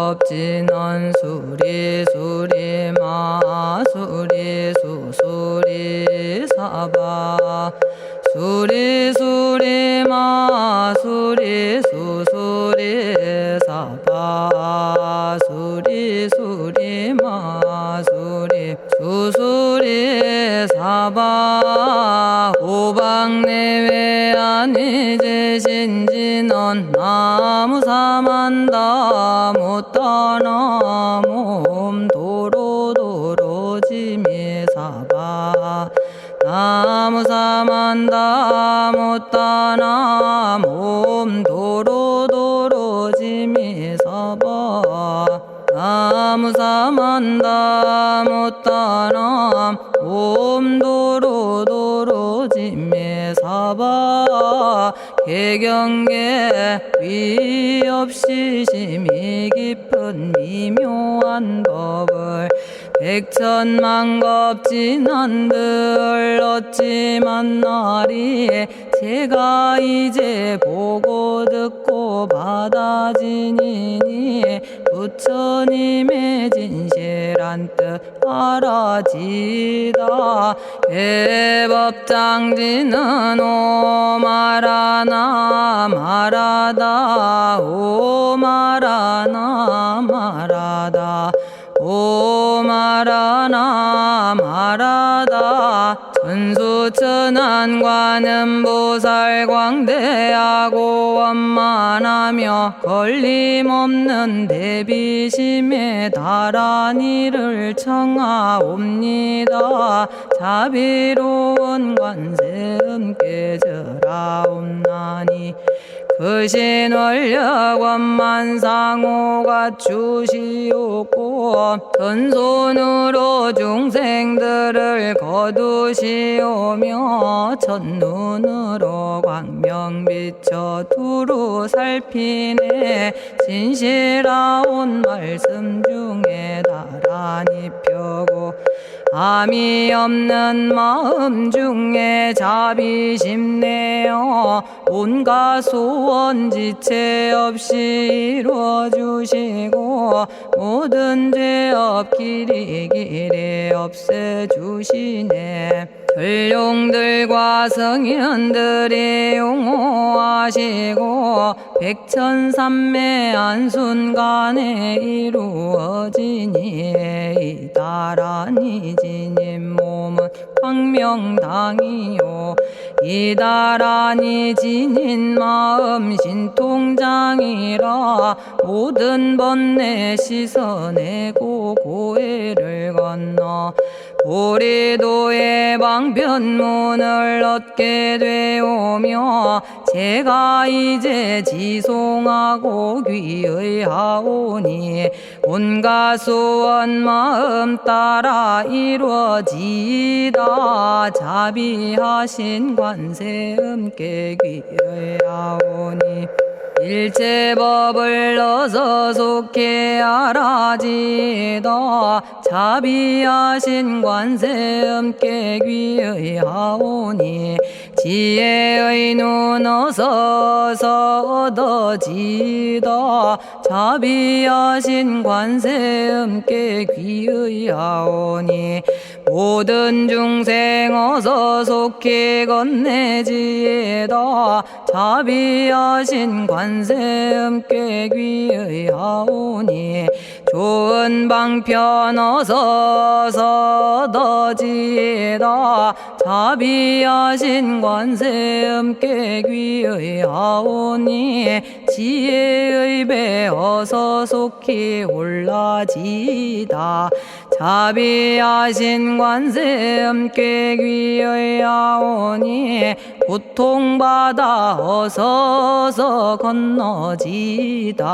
겁지는 수리 수리 마수리 수수리 사바 수리 수리 마수리 수수리 사바 수리 수리 마수리 수수리 사바 오방내외 아니제신지는 나무사만다 못다나 몸 도로도로지미사바 나무사만다 못다나 몸 도로도로지미사바 나무사만다 못다나 몸 도로도로지미사바 개경계 위없이 심히 깊은 미묘한 법을 백천만겁진한들 어찌 만나리 제가 이제 보고 듣고 받아지니니 부처님의 진실한 뜻 알아지다 대법장지는 오마라나 마라다 오마라나 마라다 오마라나 마라다 천수천안관음보살 광대하고 원만하며 걸림없는 대비심에 달한 이를 청하옵니다. 자비로운 관세음께 절하옵나니 그신 원력 원만상호가 주시옵고 전손으로 중생들을 거두시오며 첫눈으로 광명 비춰 두루 살피네 진실하온 말씀 중에 나란히 펴고 암이 없는 마음 중에 자비심 내어 온갖 소원 지체 없이 이루어주시고 모든 죄업 길이 없애주시네. 전룡들과 성현들이 용호하시고 백천삼매 한순간에 이루어지니 이다라니 지님 몸은 광명당이요 이다라니 지닌 마음 신통장이라 모든 번뇌 씻어내고 고해를 건너 보리도의 방편문을 얻게 되오며 제가 이제 지송하고 귀의하오니 온갖 소원 마음 따라 이루어지다 자비하신 관세음께 귀의하오니 일체법을 어서 속히 알아지다 자비하신 관세음께 귀의하오니 지혜의 눈 어서 얻어지다 자비하신 관세음께 귀의하오니 모든 중생 어서 속히 건네지다 자비하신 관세음께 귀의하오니 좋은 방편 어서 얻어지다 자비하신 관세음께 귀의하오니 지혜의 배 어서 속히 올라지다 자비하신 관세음께 귀의하오니 고통받아 어서 건너지다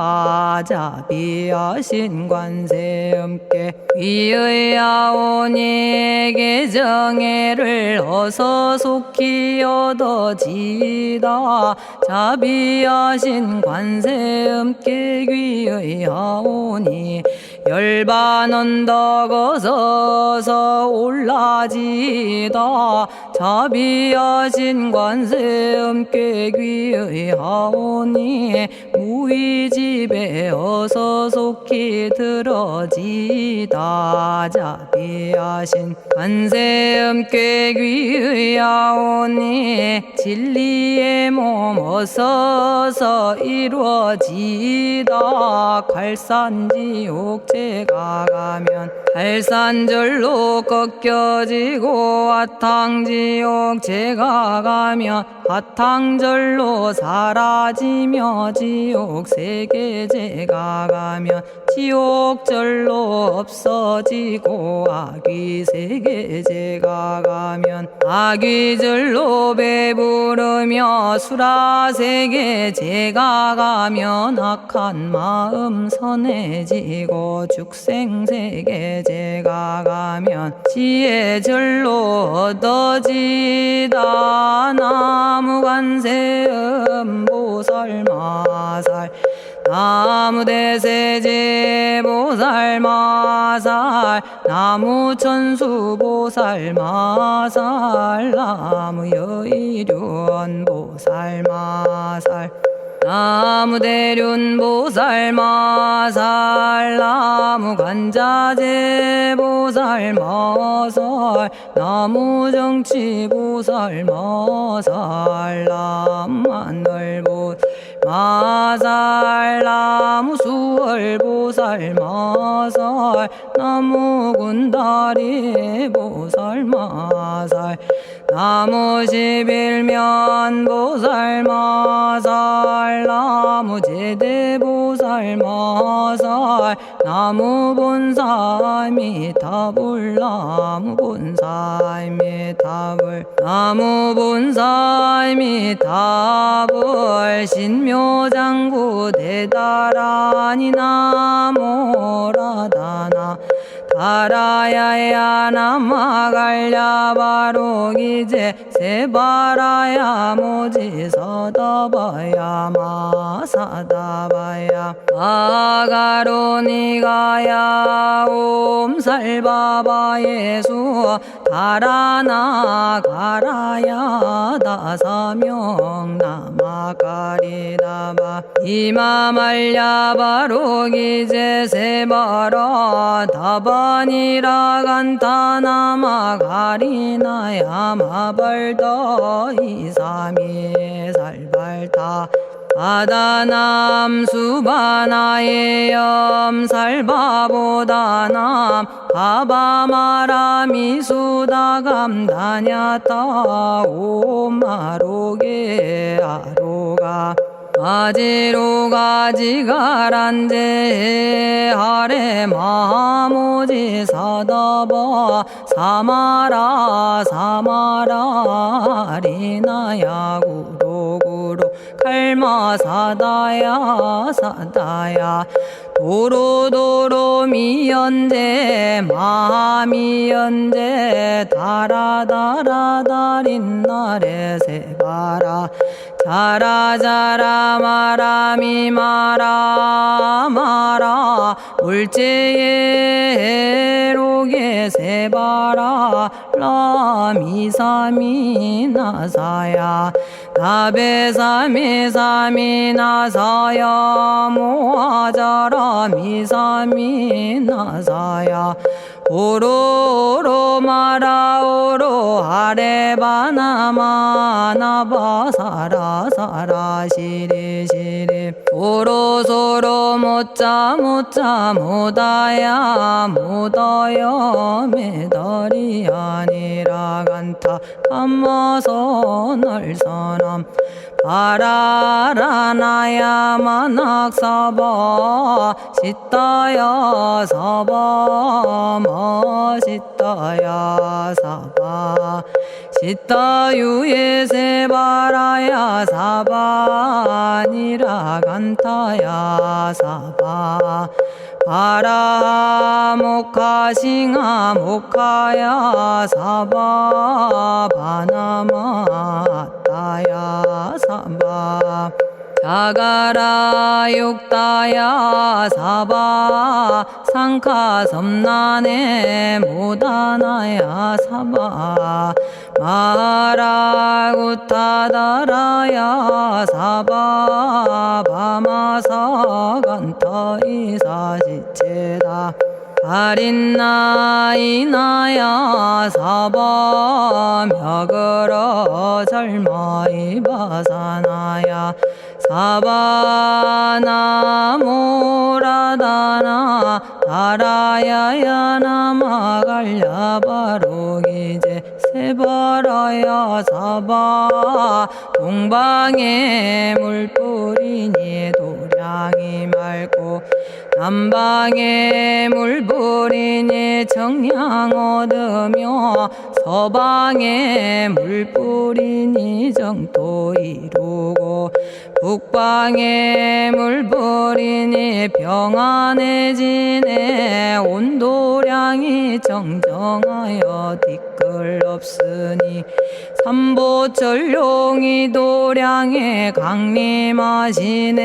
자비하신 관세음께 귀의하오니 개정애를 어서 속히 얻어지다 자비하신 관세음께 귀의하오니 열반 언덕 어서서 올라지다 자비하신 관세 음께 귀의하오니 무의집에 어서 속히 들어지다 자비하신 관세 음께 귀의하오니 진리의 몸 어서서 이루어지다 갈산지옥 제가 가면 갈산절로 꺾여지고 화탕지옥 제가 가면 화탕절로 사라지며 지옥 세계 제가 가면 지옥절로 없어지고 아귀 세계 제가 가면 아귀절로 배부르며 수라 세계 제가 가면 악한 마음 선해지고 죽생 세계 제가 가면 지혜절로 얻어지다 나무관세음 보살마살 나무대세제 보살마살 나무천수 보살마살 나무여의륜 보살마살 나무대륜 보살마살 나무간자재 보살마살 나무정치 보살마살 나무하늘 보살마살 나무수월 보살마살 나무군다리 보살마살 나무십일면 보살마살 나무제대 보살마살 나무본사미타불 나무본사미타불 나무본사미타불 신묘장구 대다라니 나모라다나 다라야야 나마갈야바로기제 세바라야 모지서다바야 마사다바야 아가로니가야 옴살바바예수 다라나 가라야 다사명 나마가리다바 이마말야바로기제 세바라 다바니라 간타나마 가리나야 마발더 이사미 살발타 바다남 수바나의 염살바보다남 바바마라미 수다감다냐타 오마로게 아로가 아지로가 지가란제 하레 마모지 사다바 사마라 사마라 리나야 구로구로 칼마 사다야 사다야 도로도로 미연제 마미연제 다라다라다린나레 세바라 자라자라 마라미 마라 마라 물제에 로게 세바라 라미사미 나사야 나베사미사미 나사야 모아자라 미사미 나사야 오로로 마라오로 아레바나마 나바사라 사라 시리 시리 오로소로 모짜 모짜 모다야 모다야 메달이 아니라 간타 감마서 날선함 바라라나야 만학사바 시타야 사바 마시타야 사바 시타유예 세바라야 사바니라 간타야 사바 바라 모카싱아 모카야 사바 바나마 따야 사바 자가라 육다야 사바 상카 섬난에 모다나야 사바 마라구타다라야 사바 바마사간타 이사시체다 아린나이나야 사바 며그러 절마이바사나야 사바나모라다나 다라야야 나마갈야바로기제 세바라야 사바 동방에 물뿌리니 도량이 맑고 남방에 물뿌리니 정량 얻으며 서방에 물뿌리니 정토 이루고 북방에 물뿌리니 평안해지네 온도량이 정정하여 뒤끌 없으니 삼보철룡이 도량에 강림하시네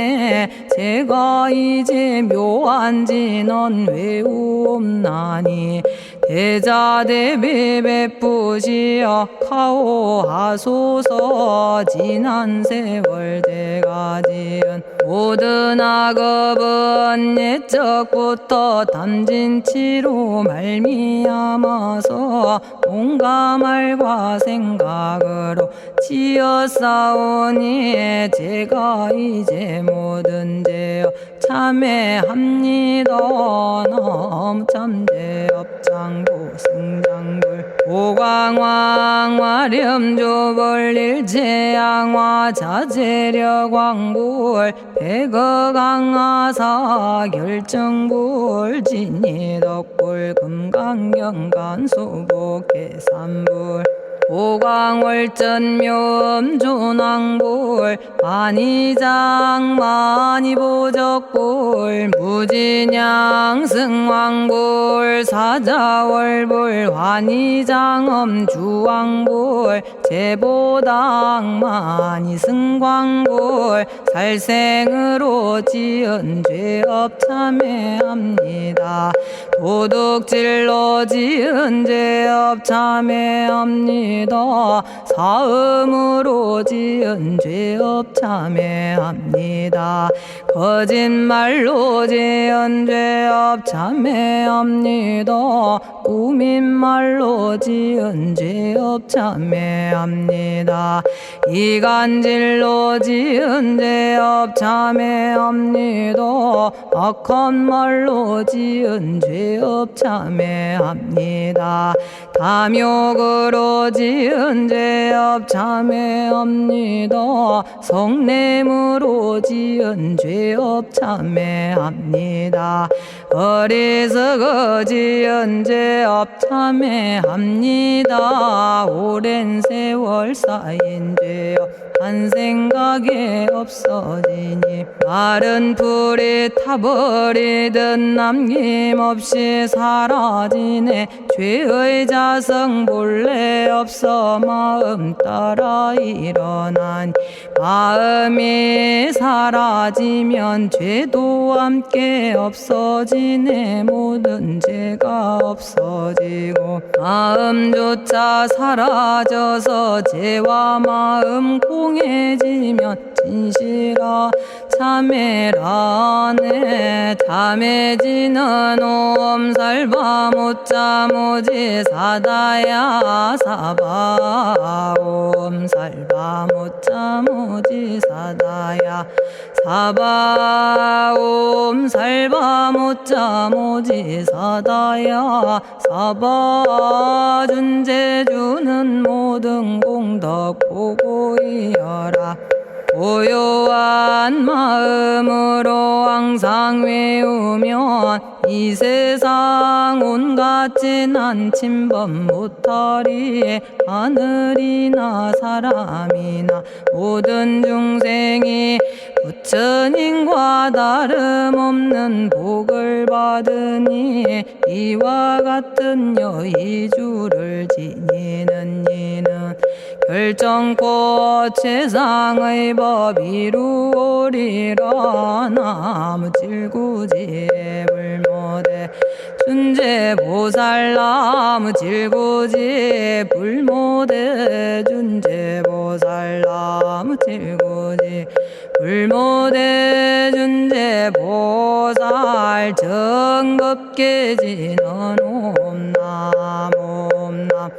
제가 이제 묘한 진언 외우옵나니 대자대비 베푸시어 카오하소서 지난 세월 제가 지은 모든 악업은 옛적부터 탐진치로 말미암아서 온갖 말과 생각으로 지었사오니 제가 이제 모든 죄업 참회합니다. 넘참죄업장도 승장불 오광왕 화렴조벌 일제양화 자재력왕불 백어강하사 결정불 진이덕불 금강경간 수복계산불 오광월전묘음존왕불 반의장 만이보적불 무진양승왕불 사자월불 환의장엄주왕불 제보당 만이승광불 살생으로 지은 죄업 참회합니다. 도둑질로 지은 죄업 참회합니다. 사음으로 지은 죄업 참회합니다. 거짓말로 지은 죄업 참회합니다. 꾸민말로 지은 죄업 참회합니다. 이간질로 지은 죄업 참회합니다. 악한 말로 지은 죄업 참회합니다. 탐욕으로 지은 죄업 참회합니다. 성냄으로 지은 죄업 참회합니다. 어리석어 지은 죄업 참회합니다. 오랜 세월 쌓인 죄업 한 생각에 없어지니 마른 풀이 타버리듯 남김없이 사라지네. 죄의 자성 본래 없어 마음 따라 일어나니 마음이 사라지면 죄도 함께 없어지네. 모든 죄가 없어지고 마음조차 사라져서 죄와 마음 공해지면 진실아 참회라네. 참해지는 옴살바 못자 모지 사다야 사바 옴살바 못자 모지 사다야 사바 옴살바 못자 모지 사다야 사바 준제주는 모든 공덕 보고이여라. 고요한 마음으로 항상 외우면 이 세상 온갖 진한 침범 못하리. 하늘이나 사람이나 모든 중생이 부처님과 다름없는 복을 받으니 이와 같은 여의주를 지니는 이는 결정코 최상의 법 이루오리라. 나무 질구지 불모대 준재보살. 나무 질구지 불모대 준재보살. 나무 질구지 불모대 준재보살. 정법계지는 옴남 옴남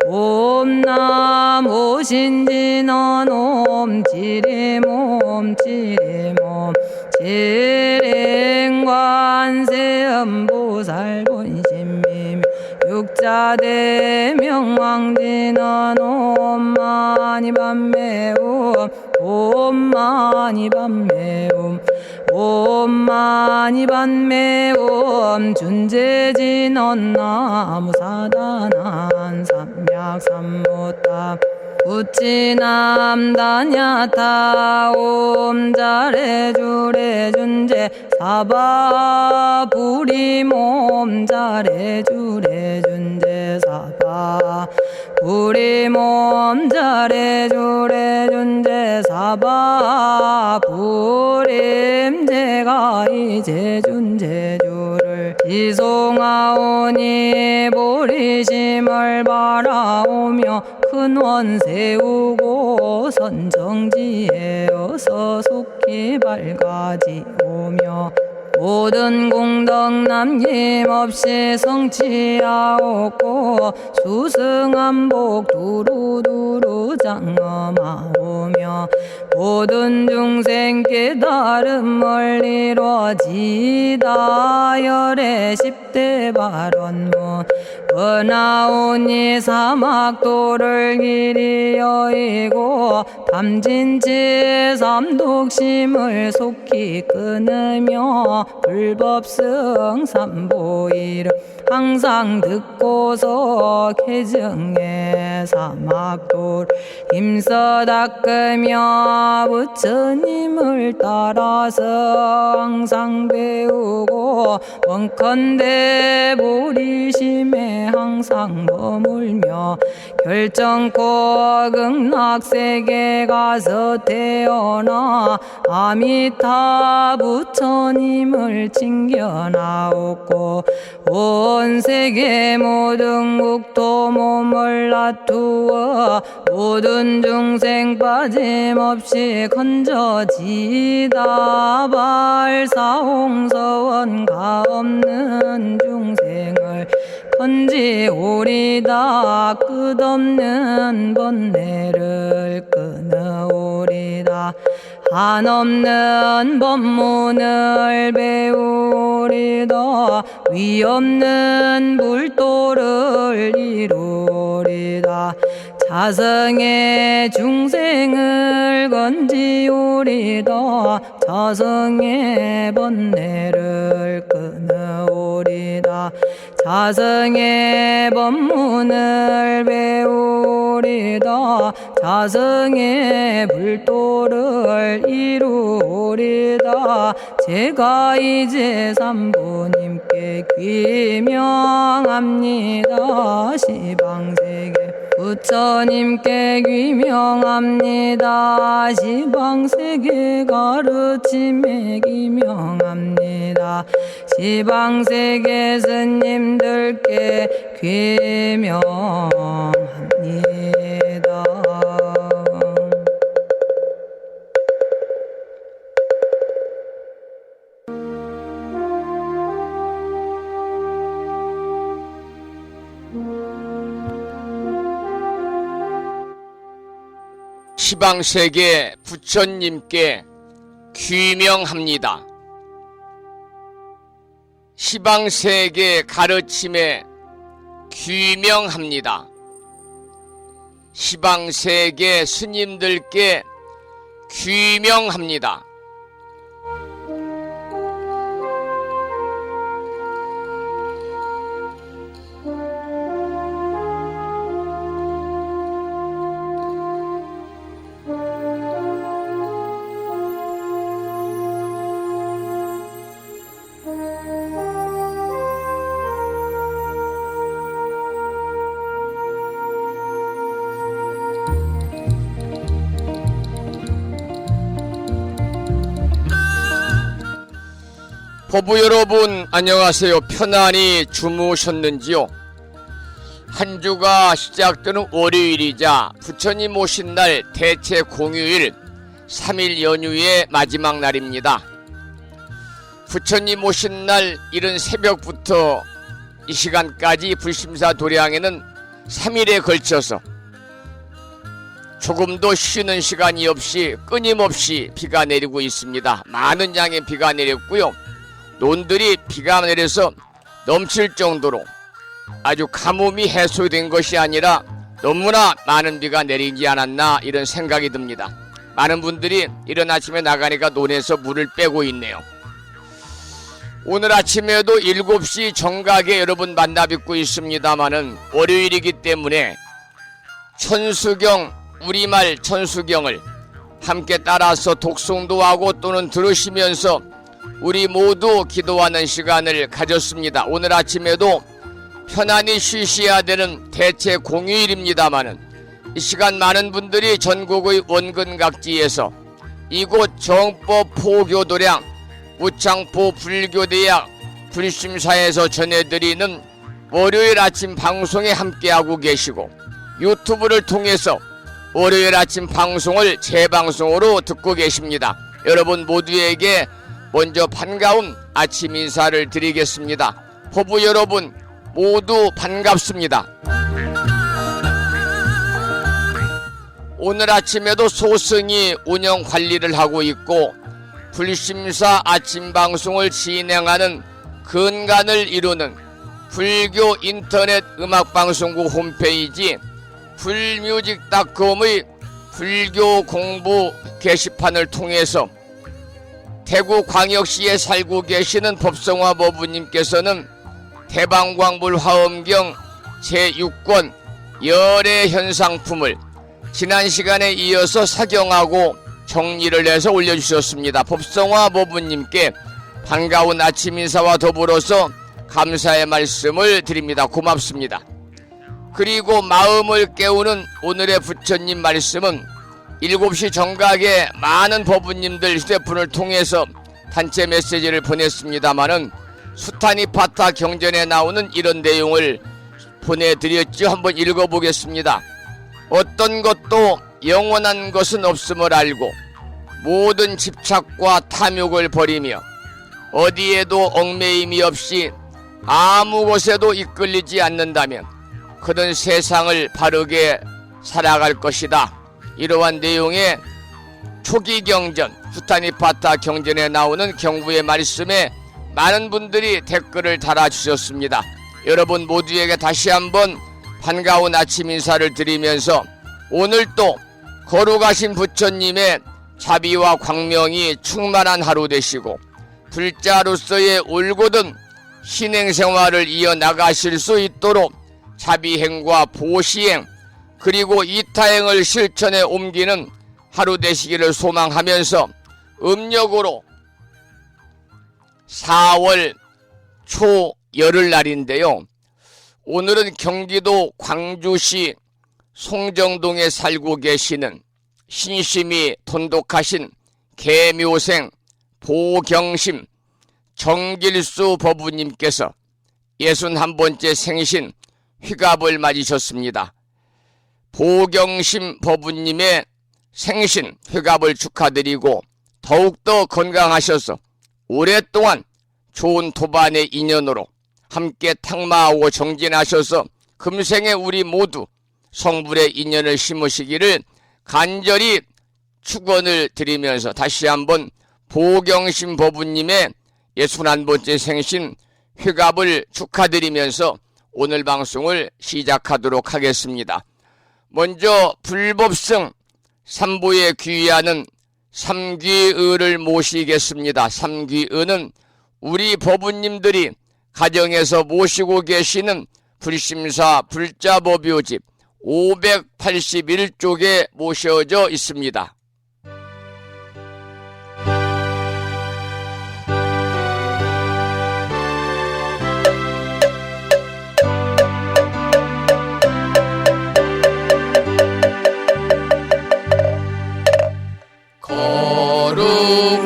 옴남 오신지는 옴 지리몸 지리몸 지랭관세음보살 본심미며 육자대명왕지는 옴마니밤매옴 옴마니밤매옴 옴마니밤매옴 준재진언 나무사다난 삼약삼무타 우치남다냐타 옴자레주레 준재 사바 부리몸 자레주레 준재 사바 부리몸 자레주레 준재 사바 부림. 제가 이제 준재주를 지송하오니 보리심을 바라오며 큰 원 세우고 선정지에 어서 속히 밝아지오며 모든 공덕 남김없이 성취하옵고 수승한복 두루두루 장엄하오며 모든 중생 깨달음을 이루어지다. 열의 10대 발언문 은하오니 사막도를 길이 여의고 담진치 삼독심을 속히 끊으며 불법승 삼보이를 항상 듣고서 개정해 사막도를 힘써 닦으며 부처님을 따라서 항상 배우고 원컨대 보리심에 항상 머물며 결정코 극락세계 가서 태어나 아미타 부처님을 칭견하옵고 온 세계 모든 국토 몸을 놔두어 모든 중생 빠짐없이 건져지다. 발사홍서원 가없는 중생을 건지오리다. 끝없는 번뇌를 끊어오리다. 한없는 법문을 배우리다. 위없는 불도를 이루리다. 자성의 중생을 건지오리다. 자성의 번뇌를 끊어오리다. 자성의 법문을 배우리다. 자성의 불도를 이루리다. 제가 이제 삼부님께 귀명합니다. 시방세계 부처님께 귀명합니다. 시방세계 가르침에 귀명합니다. 시방세계 스님들께 귀명합니다. 시방세계 부처님께 귀명합니다. 시방세계 가르침에 귀명합니다. 시방세계 스님들께 귀명합니다. 법부 여러분 안녕하세요. 편안히 주무셨는지요? 한 주가 시작되는 월요일이자 부처님 오신 날 대체 공휴일 3일 연휴의 마지막 날입니다. 부처님 오신 날 이른 새벽부터 이 시간까지 불심사 도량에는 3일에 걸쳐서 조금도 쉬는 시간이 없이 끊임없이 비가 내리고 있습니다. 많은 양의 비가 내렸고요. 논들이 비가 내려서 넘칠 정도로 아주 가뭄이 해소된 것이 아니라 너무나 많은 비가 내리지 않았나 이런 생각이 듭니다. 많은 분들이 이른 아침에 나가니까 논에서 물을 빼고 있네요. 오늘 아침에도 7시 정각에 여러분 만나 뵙고 있습니다마는 월요일이기 때문에 천수경, 우리말 천수경을 함께 따라서 독송도 하고 또는 들으시면서 우리 모두 기도하는 시간을 가졌습니다. 오늘 아침에도 편안히 쉬셔야 되는 대체 공휴일입니다마는 이 시간 많은 분들이 전국의 원근각지에서 이곳 정법 포교도량 우창포 불교대학 불심사에서 전해드리는 월요일 아침 방송에 함께하고 계시고 유튜브를 통해서 월요일 아침 방송을 재방송으로 듣고 계십니다. 여러분 모두에게 먼저 반가운 아침 인사를 드리겠습니다. 법부 여러분 모두 반갑습니다. 오늘 아침에도 소승이 운영 관리를 하고 있고 불심사 아침 방송을 진행하는 근간을 이루는 불교 인터넷 음악방송국 홈페이지 불뮤직닷컴의 불교 공부 게시판을 통해서 대구광역시에 살고 계시는 법성화 법부님께서는 대방광불 화엄경 제6권 열애현상품을 지난 시간에 이어서 사경하고 정리를 해서 올려주셨습니다. 법성화 법부님께 반가운 아침 인사와 더불어서 감사의 말씀을 드립니다. 고맙습니다. 그리고 마음을 깨우는 오늘의 부처님 말씀은 7시 정각에 많은 법부님들 휴대폰을 통해서 단체 메시지를 보냈습니다마는 수타니파타 경전에 나오는 이런 내용을 보내드렸죠. 한번 읽어보겠습니다. 어떤 것도 영원한 것은 없음을 알고 모든 집착과 탐욕을 버리며 어디에도 얽매임이 없이 아무 곳에도 이끌리지 않는다면 그는 세상을 바르게 살아갈 것이다. 이러한 내용의 초기 경전 수타니파타 경전에 나오는 경부의 말씀에 많은 분들이 댓글을 달아주셨습니다. 여러분 모두에게 다시 한번 반가운 아침 인사를 드리면서 오늘 또 거룩하신 부처님의 자비와 광명이 충만한 하루 되시고 불자로서의 올곧은 신행생활을 이어나가실 수 있도록 자비행과 보시행 그리고 이타행을 실천에 옮기는 하루 되시기를 소망하면서 음력으로 4월 초 열흘날인데요. 오늘은 경기도 광주시 송정동에 살고 계시는 신심이 돈독하신 계묘생 보경심 정길수 법부님께서 61번째 생신 휘갑을 맞으셨습니다. 보경심 법부님의 생신 휘갑을 축하드리고 더욱더 건강하셔서 오랫동안 좋은 도반의 인연으로 함께 탁마하고 정진하셔서 금생에 우리 모두 성불의 인연을 심으시기를 간절히 축원을 드리면서 다시 한번 보경심 법부님의 61번째 생신 휘갑을 축하드리면서 오늘 방송을 시작하도록 하겠습니다. 먼저 불법성 삼부에 귀의하는 삼귀의를 모시겠습니다. 삼귀의는 우리 법부님들이 가정에서 모시고 계시는 불심사 불자법요집 581쪽에 모셔져 있습니다.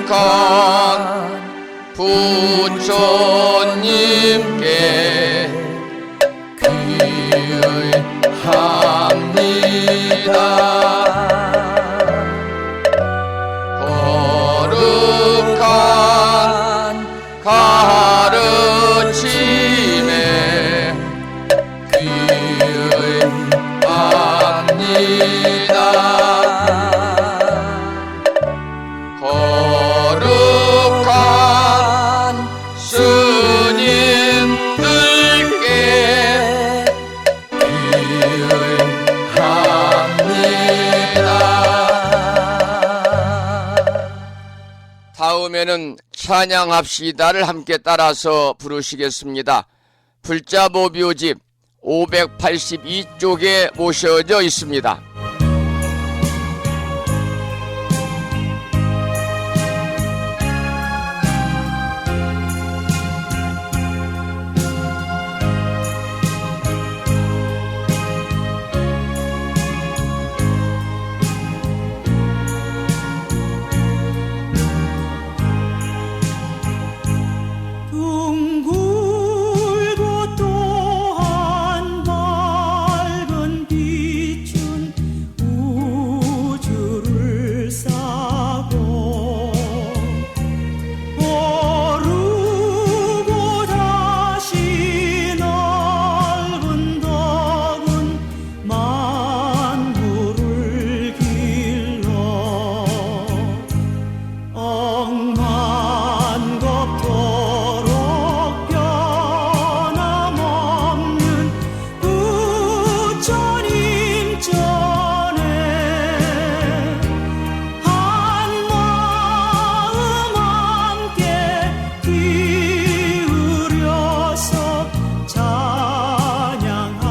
거룩한 부처 이번에는 찬양합시다를 함께 따라서 부르시겠습니다. 불자보묘집 582쪽에 모셔져 있습니다. 둥글고 또한 밝은 빛은 우주를 싸고 오르고 다시 넓은 덕은 만물을 길러 억만겁도록 변함없는 부처님 전에 한마음 함께 기울여서 찬양합시다.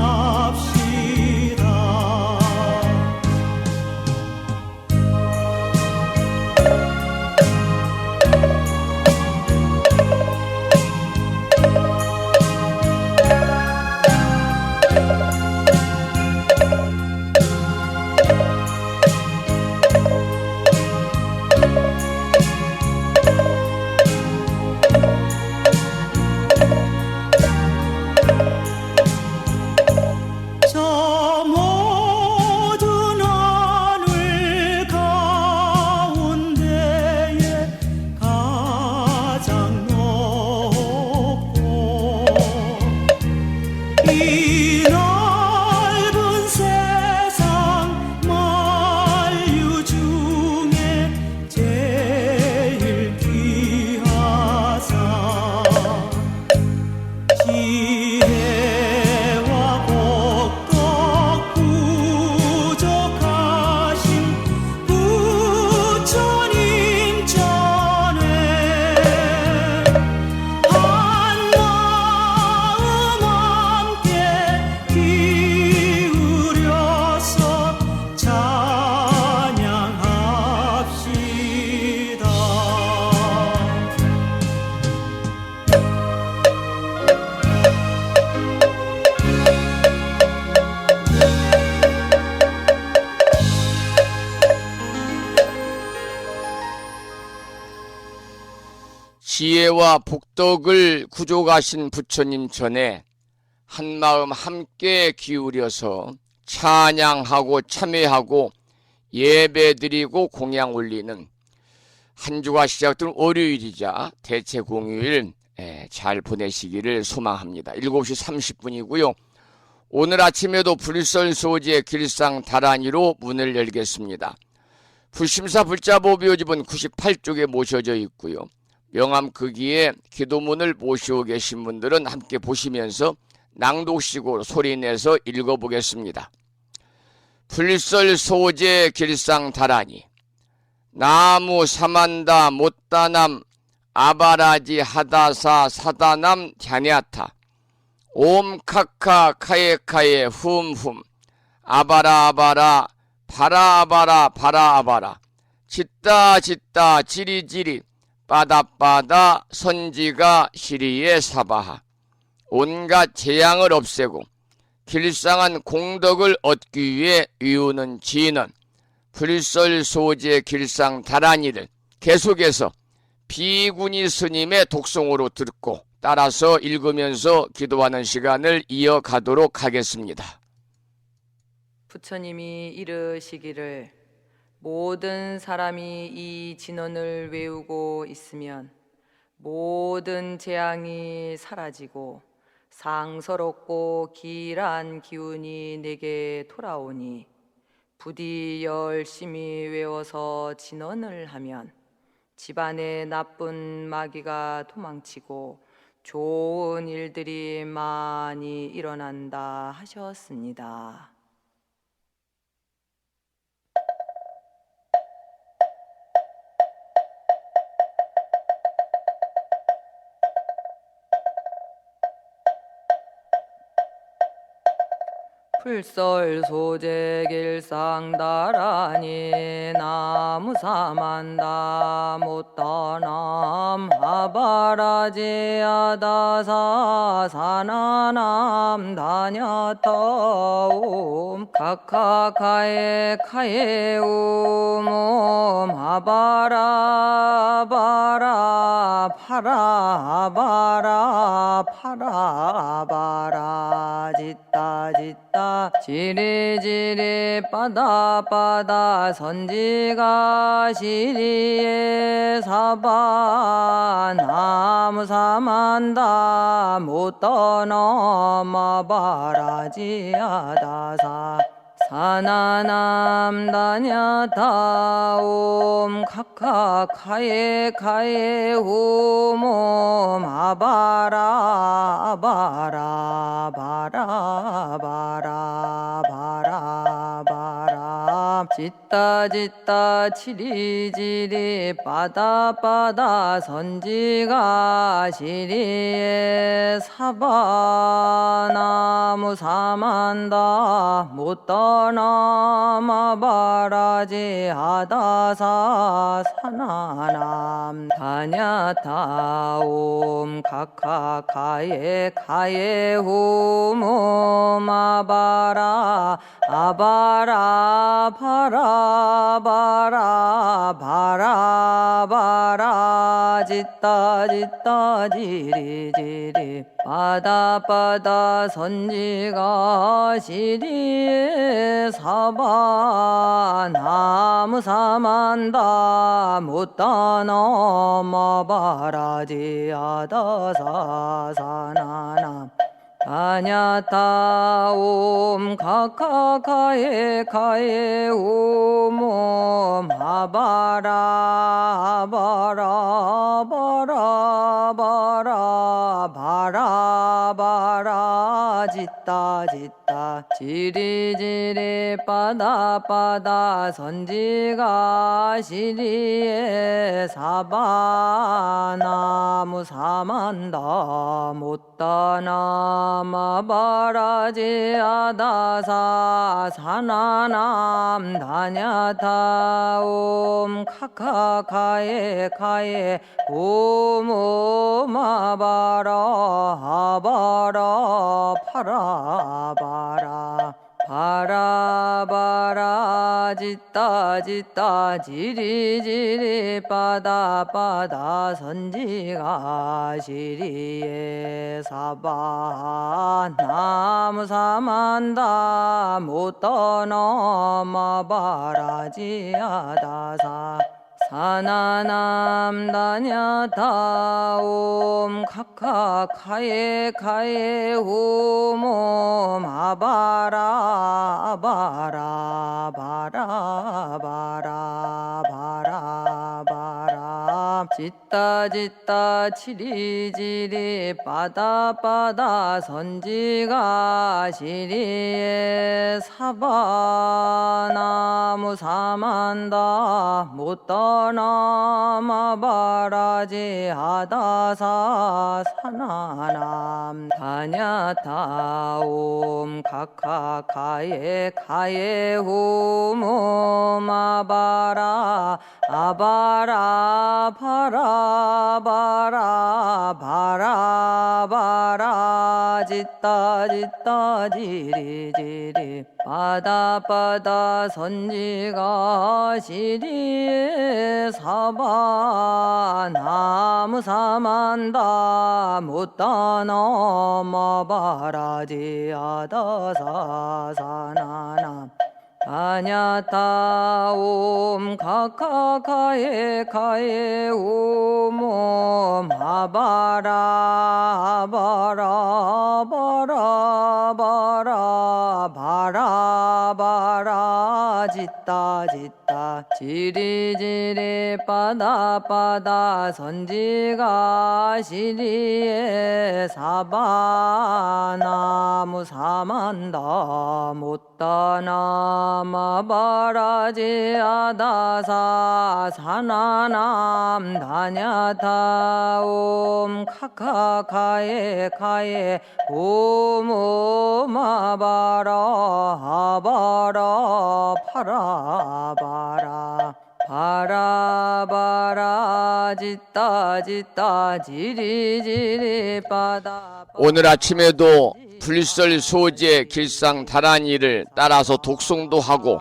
저 모든 하늘 가운데에 가장 높고 이 넓은 세상 만유 중에 제일 귀하사 지혜와 복덕 부족하신 부처님 전에 한마음 함께 기울여서 찬양합시다. 지혜와 복덕을 구족하신 부처님 전에 한마음 함께 기울여서 찬양하고 참회하고 예배드리고 공양 올리는 한 주가 시작된 월요일이자 대체공휴일 잘 보내시기를 소망합니다. 7시 30분이고요. 오늘 아침에도 불설소재 길상 다란이로 문을 열겠습니다. 불심사 불자보묘집은 98쪽에 모셔져 있고요. 명암 거기에 기도문을 모시고 계신 분들은 함께 보시면서 낭독식으로 소리내서 읽어보겠습니다. 불설소재 길상다라니 나무 사만다 못다남 아바라지 하다사 사다남 갸냐타 옴카카 카에카에 훔훔 아바라 아바라 바라 아바라 바라 아바라 짓다 짓다 지리지리 빠다빠다 선지가 시리에 사바하 온갖 재앙을 없애고 길상한 공덕을 얻기 위해 이우는 지는 불설소재 길상 다란이를 계속해서 비구니 스님의 독송으로 듣고 따라서 읽으면서 기도하는 시간을 이어가도록 하겠습니다. 부처님이 이르시기를 모든 사람이 이 진언을 외우고 있으면 모든 재앙이 사라지고 상서롭고 길한 기운이 내게 돌아오니 부디 열심히 외워서 진언을 하면 집안의 나쁜 마귀가 도망치고 좋은 일들이 많이 일어난다 하셨습니다. 풀설 소재 길상다라니 나무사만다 못다남 아바라지아다사 사나남 다냐타옴 카카카에 카에우몸 아바라 바라 파라 바라 파라 바라 짓다 짓다 지리지리 빠다 빠다 선지가 시리에 사바 나무사만다 못떠넘어 바라지아다사 사나남 다냐타옴 카카카에 카에 후몸 아바라 바라 바라 바라 바라 바라 짓다 짓다 치리지리 빠다 빠다 선지가 시리에 사바 나무 사만다 못떠넘어 바라지아다사 사나남 다냐타옴 카카카에 카에 후몸 아바라 아바라 바라 바라 바라 바라 짓다 짓다 지리지리 빠다 빠다 선지가 시리에 사바 나무 사만다 못떠넘어 바라지아다사 사나남 다냐타옴 카카카에 카에 후몸 아바라 바라 바라 바라 바라 바라 짓다 짓다 지리지리 빠다 빠다 선지가 시리에 사바 나무 사만다 못떠넘어 바라지아다사 사나남 다냐타옴 카카카에 카에 오모마 바라 바라 파라 바라 바라 바라 짓다 짓다 지리지리 빠다 빠다 선지가 시리에 사바 나무 사만다 못떠넘어 바라지아다사 사나남 다냐타옴 카카카에 카에 후몸 아바라 바라 바라 바라 바라 바라 짓다 짓다 치리지리 빠다 빠다 선지가 시리에 사바 나무 사만다 못떠넘어 바라지아다사 사나남 다냐타옴 카카카에 카에 후몸 아바라 아바라 바라 바라 바라 바라 짓다 짓다 지리지리 빠다 빠다 선지가 시리에 사바 나무 사만다 못떠넘어 바라지아다사 사나남 다냐타옴 카카카에 카에 후몸 아바라 바라 바라 바라 바라 바라 짓다 짓다 따 지리지리 빠다 선지가 시리에 사바나무 사만다 못다나 마바라지 아다사 사나남 다냐타 옴 카카카에 카에 오모마바라 하바라 파라바라 바라바라 짓다 지리지리 빠다. 오늘 아침에도 불설 소재 길상 다란이를 따라서 독송도 하고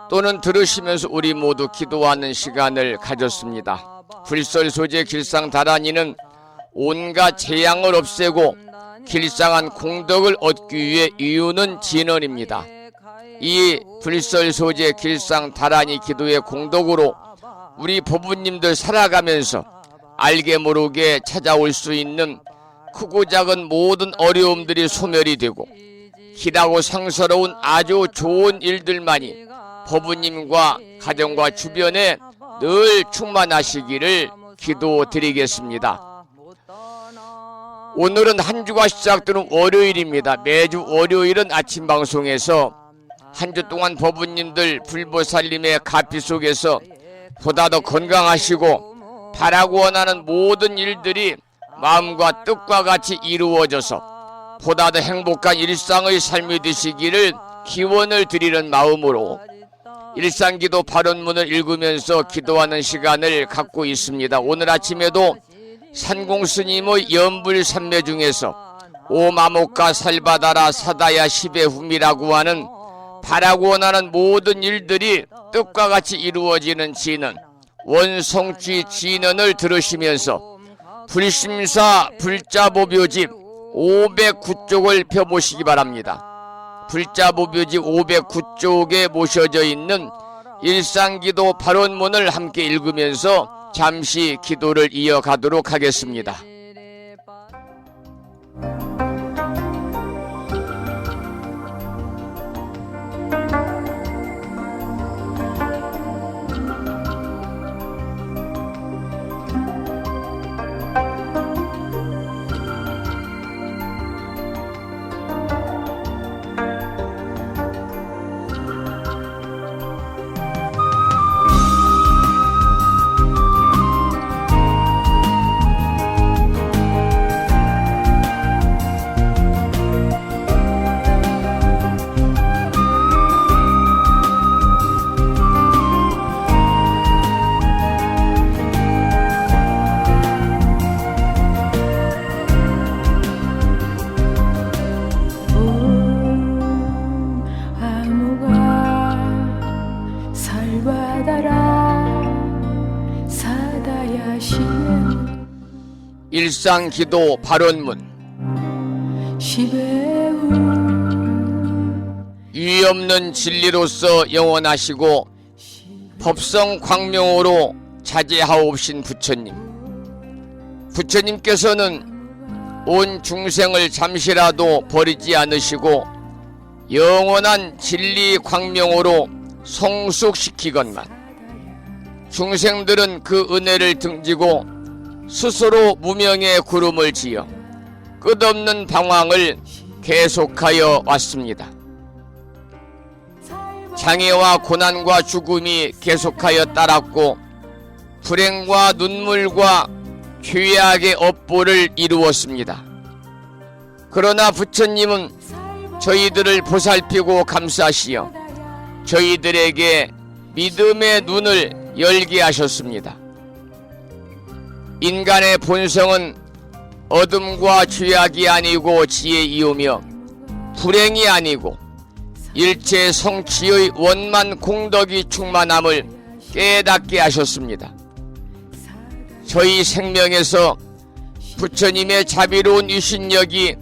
또는 들으시면서 우리 모두 기도하는 시간을 가졌습니다. 불설 소재 길상 다란이는 온갖 재앙을 없애고 길상한 공덕을 얻기 위해 이유는 진언입니다. 이 불설 소재 길상 다란이 기도의 공덕으로 우리 법부님들 살아가면서 알게 모르게 찾아올 수 있는 크고 작은 모든 어려움들이 소멸이 되고 길하고 상서로운 아주 좋은 일들만이 법부님과 가정과 주변에 늘 충만하시기를 기도드리겠습니다. 오늘은 한 주가 시작되는 월요일입니다. 매주 월요일은 아침 방송에서 한 주 동안 법부님들 불보살님의 가피 속에서 보다 더 건강하시고 바라고 원하는 모든 일들이 마음과 뜻과 같이 이루어져서 보다 더 행복한 일상의 삶이 되시기를 기원을 드리는 마음으로 일상기도 발언문을 읽으면서 기도하는 시간을 갖고 있습니다. 오늘 아침에도 산공스님의 연불산매 중에서 오마목가 살바다라 사다야 시베훔이라고 하는 바라고 원하는 모든 일들이 뜻과 같이 이루어지는 진언, 원성취 진언을 들으시면서 불심사 불자보묘집 509쪽을 펴보시기 바랍니다. 불자보묘집 509쪽에 모셔져 있는 일상기도 발언문을 함께 읽으면서 잠시 기도를 이어가도록 하겠습니다. 일상기도 발언문 유의 없는 진리로서 영원하시고 법성 광명으로 자제하옵신 부처님, 부처님께서는 온 중생을 잠시라도 버리지 않으시고 영원한 진리 광명으로 성숙시키건만 중생들은 그 은혜를 등지고 스스로 무명의 구름을 지어 끝없는 방황을 계속하여 왔습니다. 장애와 고난과 죽음이 계속하여 따랐고 불행과 눈물과 죄악의 업보를 이루었습니다. 그러나 부처님은 저희들을 보살피고 감싸시어 저희들에게 믿음의 눈을 열게 하셨습니다. 인간의 본성은 어둠과 죄악이 아니고 지혜이오며 불행이 아니고 일체 성취의 원만 공덕이 충만함을 깨닫게 하셨습니다. 저희 생명에서 부처님의 자비로운 유신력이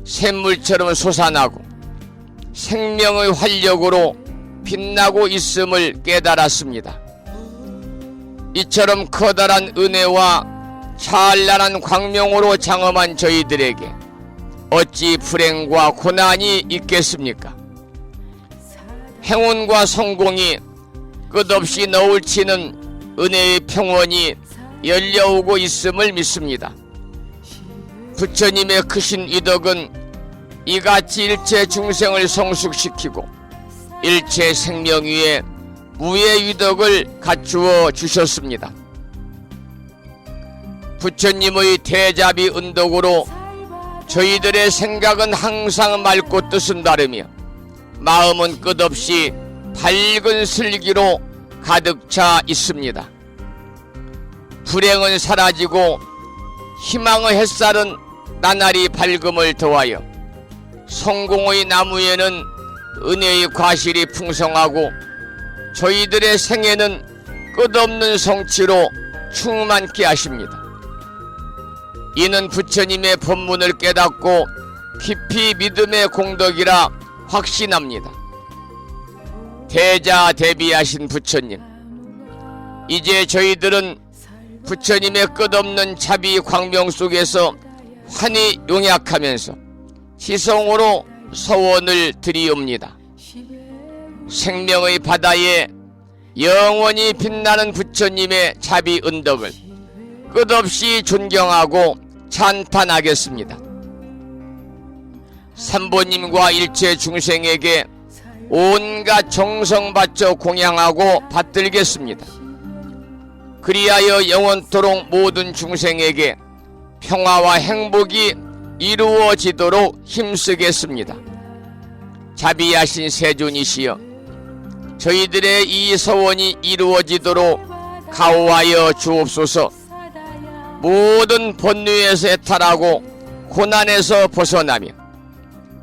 샘물처럼 솟아나고 생명의 활력으로 빛나고 있음을 깨달았습니다. 이처럼 커다란 은혜와 찬란한 광명으로 장엄한 저희들에게 어찌 불행과 고난이 있겠습니까? 행운과 성공이 끝없이 너울 치는 은혜의 평원이 열려오고 있음을 믿습니다. 부처님의 크신 위덕은 이같이 일체 중생을 성숙시키고 일체 생명 위에 무의 위덕을 갖추어 주셨습니다. 부처님의 대자비 은덕으로 저희들의 생각은 항상 맑고 뜻은 바르며 마음은 끝없이 밝은 슬기로 가득 차 있습니다. 불행은 사라지고 희망의 햇살은 나날이 밝음을 더하여 성공의 나무에는 은혜의 과실이 풍성하고 저희들의 생애는 끝없는 성취로 충만케 하십니다. 이는 부처님의 법문을 깨닫고 깊이 믿음의 공덕이라 확신합니다. 대자대비하신 부처님, 이제 저희들은 부처님의 끝없는 자비 광명 속에서 환히 용약하면서 지성으로 서원을 드리옵니다. 생명의 바다에 영원히 빛나는 부처님의 자비 은덕을 끝없이 존경하고 찬탄하겠습니다. 삼보님과 일체 중생에게 온갖 정성 바쳐 공양하고 받들겠습니다. 그리하여 영원토록 모든 중생에게 평화와 행복이 이루어지도록 힘쓰겠습니다. 자비하신 세존이시여, 저희들의 이 서원이 이루어지도록 가호하여 주옵소서. 모든 번뇌에서 해탈하고 고난에서 벗어나며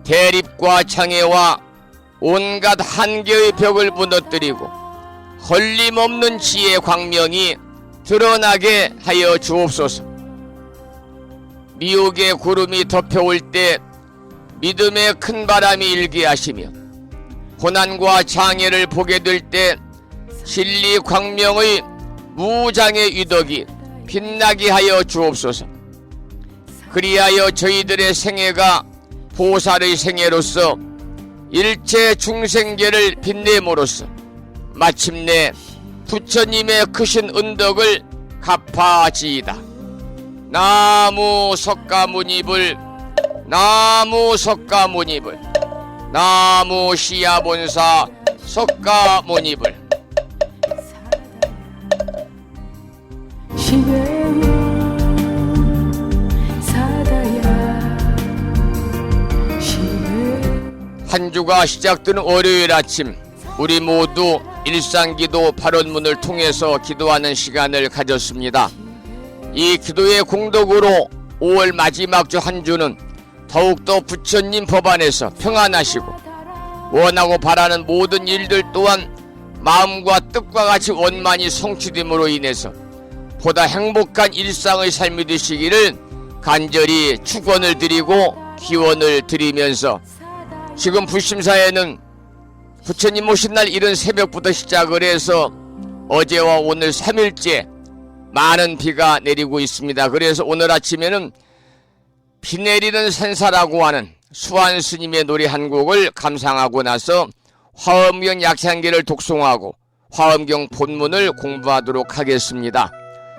대립과 장애와 온갖 한계의 벽을 무너뜨리고 걸림없는 지혜의 광명이 드러나게 하여 주옵소서. 미혹의 구름이 덮여올 때 믿음의 큰 바람이 일게 하시며 고난과 장애를 보게 될 때 진리 광명의 무장의 위덕이 빛나게 하여 주옵소서. 그리하여 저희들의 생애가 보살의 생애로서 일체 중생계를 빛냄으로써 마침내 부처님의 크신 은덕을 갚아지이다. 나무 석가모니불, 나무 석가모니불, 나무 시야본사 석가모니불. 한 주가 시작되는 월요일 아침, 우리 모두 일상기도 발언문을 통해서 기도하는 시간을 가졌습니다. 이 기도의 공덕으로 5월 마지막 주 한 주는 더욱더 부처님 법 안에서 평안하시고 원하고 바라는 모든 일들 또한 마음과 뜻과 같이 원만히 성취됨으로 인해서 보다 행복한 일상의 삶이 되시기를 간절히 축원을 드리고 기원을 드리면서, 지금 불심사에는 부처님 오신 날 이른 새벽부터 시작을 해서 어제와 오늘 3일째 많은 비가 내리고 있습니다. 그래서 오늘 아침에는 비 내리는 산사라고 하는 수완 스님의 노래 한 곡을 감상하고 나서 화엄경 약향기를 독송하고 화엄경 본문을 공부하도록 하겠습니다.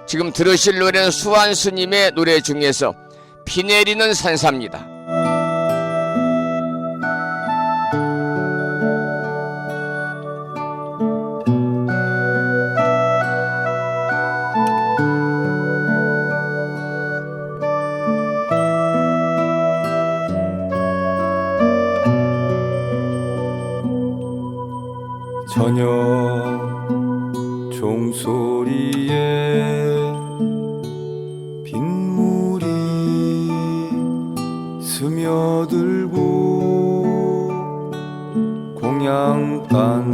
지금 들으실 노래는 수완 스님의 노래 중에서 비 내리는 산사입니다. 저녁 종소리에 빗물이 스며들고 공양간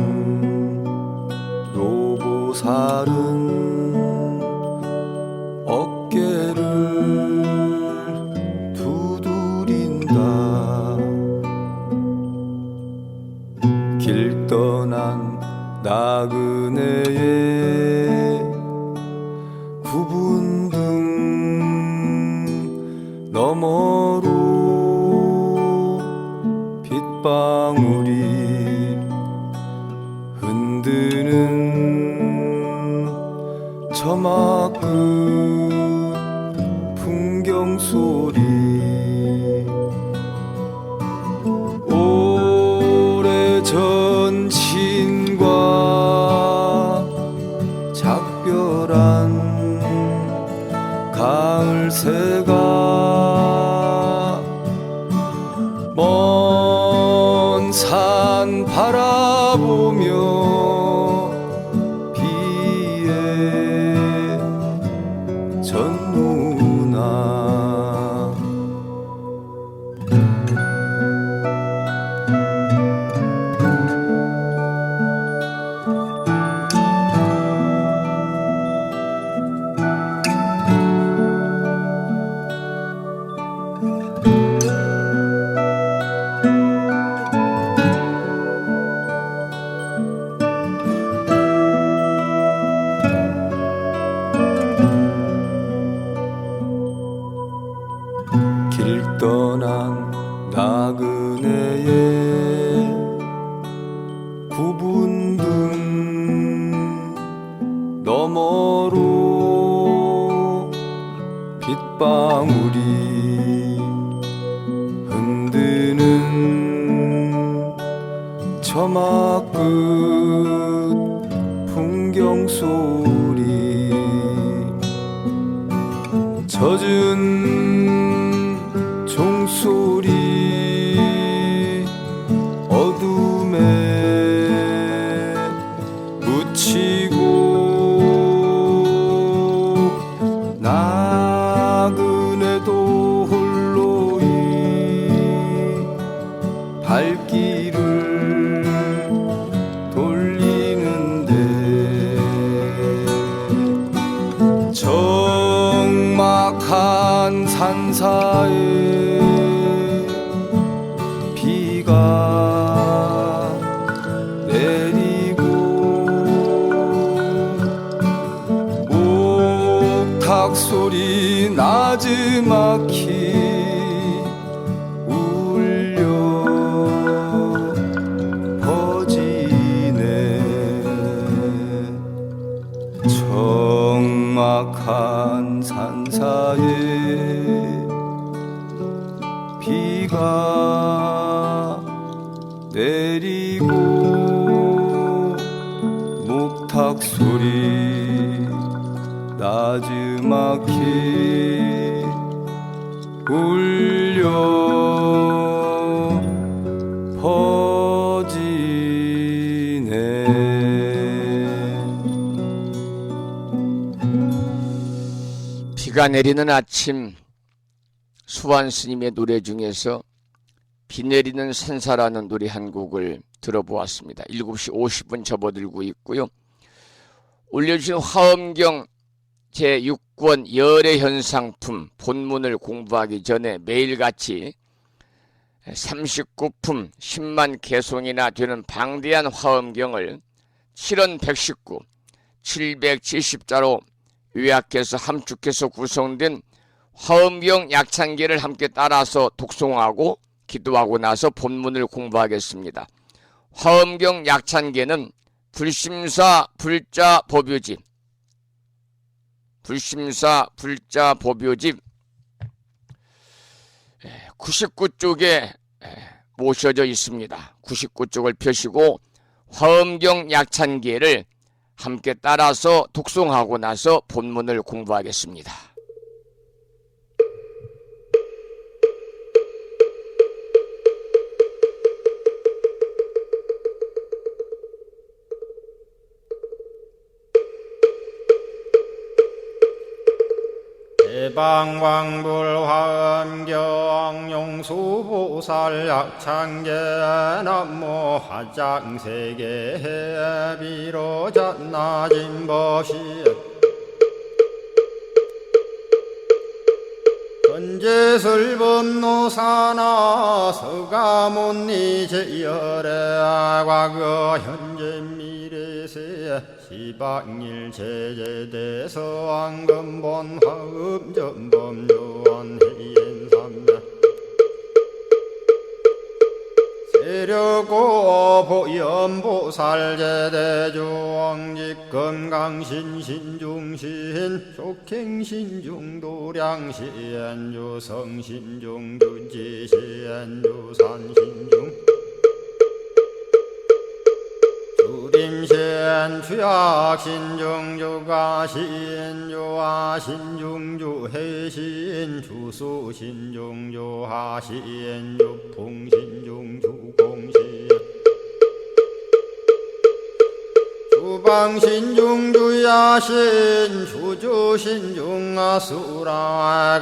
노보살은 어깨를 두드린다. 길 떠난 나그네의 구분등 너머로 빗방울이 흔드는 새가 먼 산 바라보며 비에 젖누나 길 떠난 나그네의 구분등 너머로 빗방울이 흔드는 처마 끝 풍경 소리 젖은 종소리 어둠에 묻히고 나그네도 홀로이 발길을 돌리는데 적막한 산사에 비가 내리고 목탁 소리 나지막히 울려 퍼지네 적막한 산사에 비가 내리고 목탁 소리 나지막히 울려 퍼지네. 비가 내리는 아침, 수완 스님의 노래 중에서 비 내리는 산사라는 노래 한 곡을 들어보았습니다. 7시 50분 접어들고 있고요. 올려주신 화엄경 제6권 열애현상품 본문을 공부하기 전에 매일같이 39품 10만 개송이나 되는 방대한 화엄경을 7원 119, 770자로 요약해서 함축해서 구성된 화엄경 약찬계를 함께 따라서 독송하고 기도하고 나서 본문을 공부하겠습니다. 화엄경 약찬계는 불심사 불자 법요집 99쪽에 모셔져 있습니다. 99쪽을 펴시고 화엄경 약찬계를 함께 따라서 독송하고 나서 본문을 공부하겠습니다. 대방왕불화엄경 용수보살 약찬계 남모 화장세계 비로잣나진법시 헌재설법노사나 서가몬니 제열의 과거 현재 미래세 시방일 제제대서 왕금본 화음전범 요한해인삼매 세력고 보연보살 제대주왕직 건강신 신중신 족행신중 도량신 유성신중 주지신 유산신중 주림신 주약 신중주가 신주하 신중주 해신 주수 신중주 하신 주풍 신중주 공신 주방 신중주야신 주주 신중하수라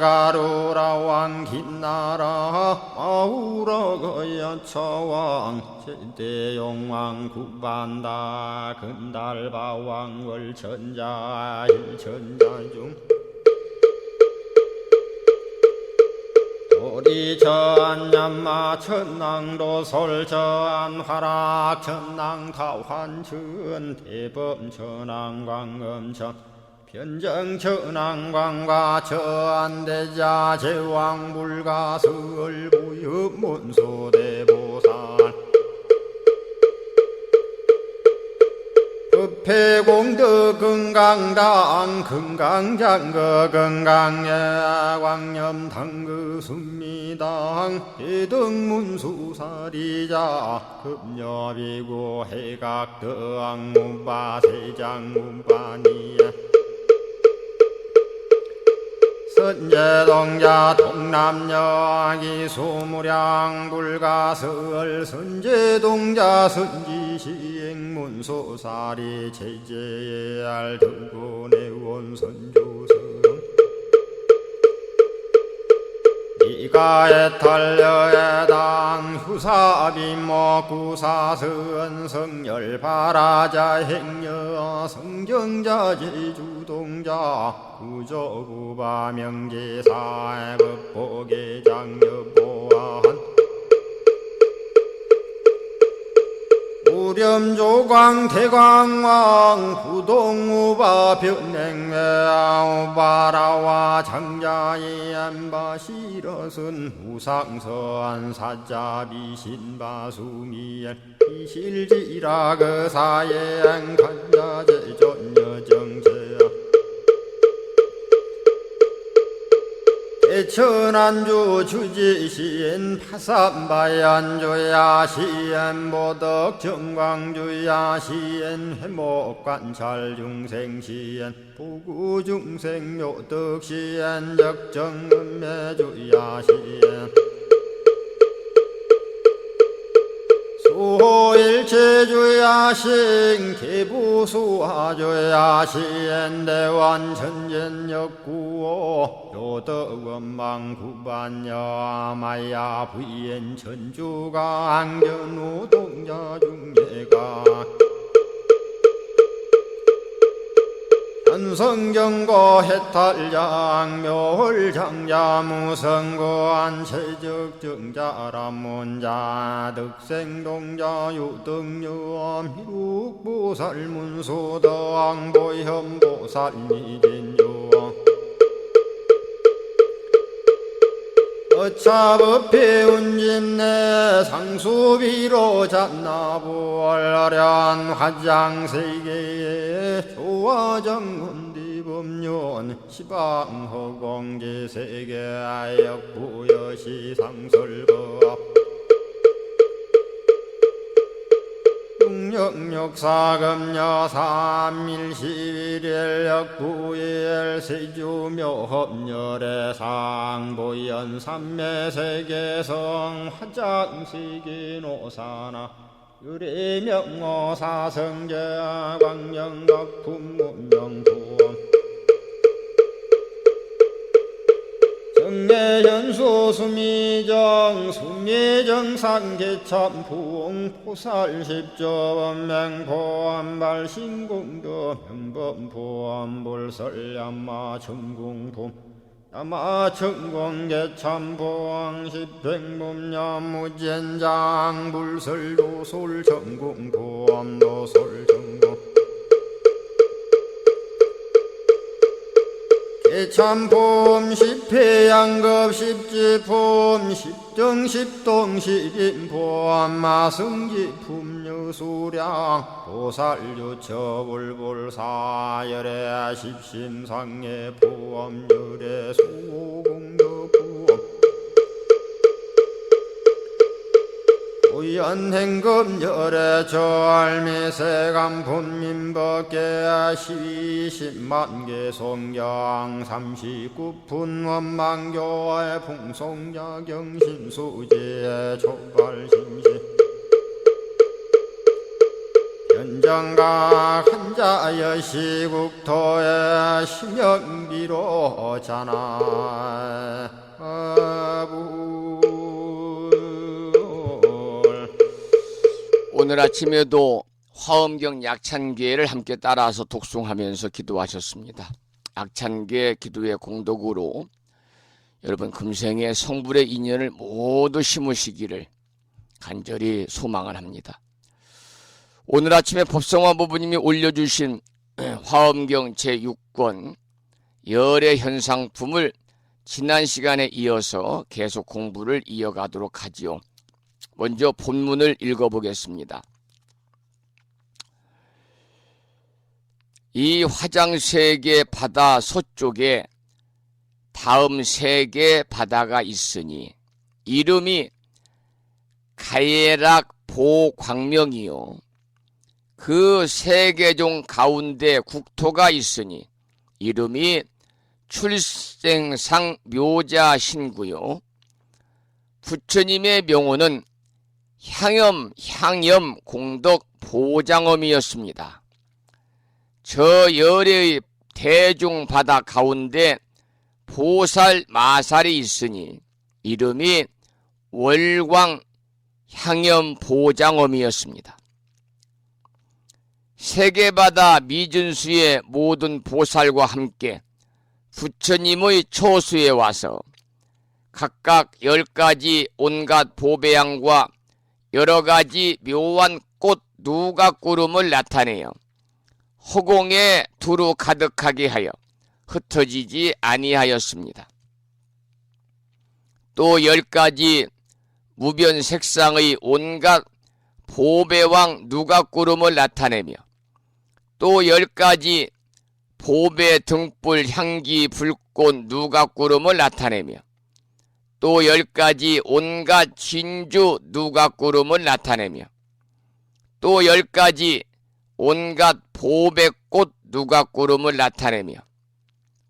가루라 왕긴나라 마우라 거야차왕 제대용왕 구반다 근달바왕 월천자 일천자중 도리천냠마 천낭도 솔천 화락 천낭 타환천 대범 천왕 광음천 변정 천왕 광과 천대자 제왕 불가설 부엽 문소대보살 급회공덕 금강당 금강장거 금강예 광염당그 순미당 해등문수사리자 급여비고 해각덕 문바 세장 문바니야 선제동자 동남여기 소무량 불가설 선제동자 선지시행문소사리 제제알 등군의원 선조성 이가에탈려에당 후사비모 구사선 성열바라자 행여 성경자 제주동자 구조구바 명제사의 법보계 장여보안 우렴조광 대광왕 부동우바 변냉매우바라와 장자의 안바시러선 우상선 사자비신바수미엘 이실지라 그사의 안간자제전여정제야 대천안주 주지시인 파산바얀주야 시엔 보덕 정광주야 시엔 해목관찰 중생시엔 부구중생 묘덕시엔 적정음매주야 시엔 수호일체주야신 개부수화주야신 대완천전역구호 요덕원망구반여 마야 부인 천주가 안견우 동자중예가 현성경고 해탈장 묘홀장자 무성고한 체적정자람문자 득생동자 유등유엄 희룩보살문소덕보현보살미진유 어차법회 운집내 상수비로 잔나부얼련 화장세계에 조화정문디법륜 시방허공제세계 역부여시상설법 육력사금여 삼일시일일 역부일 세주묘협열의 상보연 삼매세계성 화장세계노사나 유래명어사성제 광명각품문명부원 정례현수 수미정 수미정산개참풍 포살십조원맹포암발 신공도 명범포암불설야마 천궁품 야마천공개참포항 십행범야무젠장 불설도솔 천궁포암도솔 천궁 개참폼 십회양급 십지폼 십정십동 십인폼 마승지품 유수량 보살유처불불사열의 십심상의 포엄열의 수공덕 우연행금열의 절미세간 분민법계 12십만개 송경 39분원만교의 풍송야경신수지의 초발심시 현정각 한자여 시국토의 심영비로 자나부. 오늘 아침에도 화엄경 약찬계를 함께 따라서 독송하면서 기도하셨습니다. 약찬계 기도의 공덕으로 여러분 금생의 성불의 인연을 모두 심으시기를 간절히 소망을 합니다. 오늘 아침에 법성화 부부님이 올려주신 화엄경 제6권 열의 현상품을 지난 시간에 이어서 계속 공부를 이어가도록 하지요. 먼저 본문을 읽어보겠습니다. 이 화장 세 개 바다 서쪽에 다음 세 개 바다가 있으니 이름이 가예락 보광명이요. 그 세 개 종 가운데 국토가 있으니 이름이 출생상 묘자신구요. 부처님의 명호는 향염 공덕 보장엄이었습니다. 저 열의 대중 바다 가운데 보살 마살이 있으니 이름이 월광 향염 보장엄이었습니다. 세계바다 미진수의 모든 보살과 함께 부처님의 초수에 와서 각각 10가지 온갖 보배양과 여러가지 묘한 꽃 누각구름을 나타내어 허공에 두루 가득하게 하여 흩어지지 아니하였습니다. 또 10가지 무변 색상의 온갖 보배왕 누각구름을 나타내며 또 10가지 보배 등불 향기 불꽃 누각구름을 나타내며 또 10가지 온갖 진주 누각구름을 나타내며 또 10가지 온갖 보배꽃 누각구름을 나타내며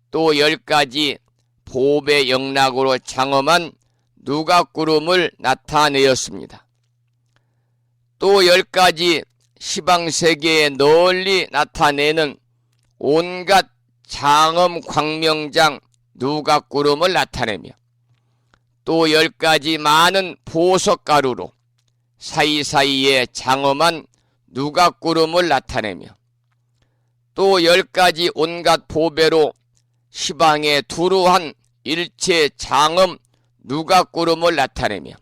또 10가지 보배 영락으로 장엄한 누각구름을 나타내었습니다. 또 10가지 시방세계에 널리 나타내는 온갖 장엄 광명장 누각구름을 나타내며 또 10가지 많은 보석가루로 사이사이에 장엄한 누각구름을 나타내며 또 10가지 온갖 보배로 시방에 두루한 일체 장엄 누각구름을 나타내며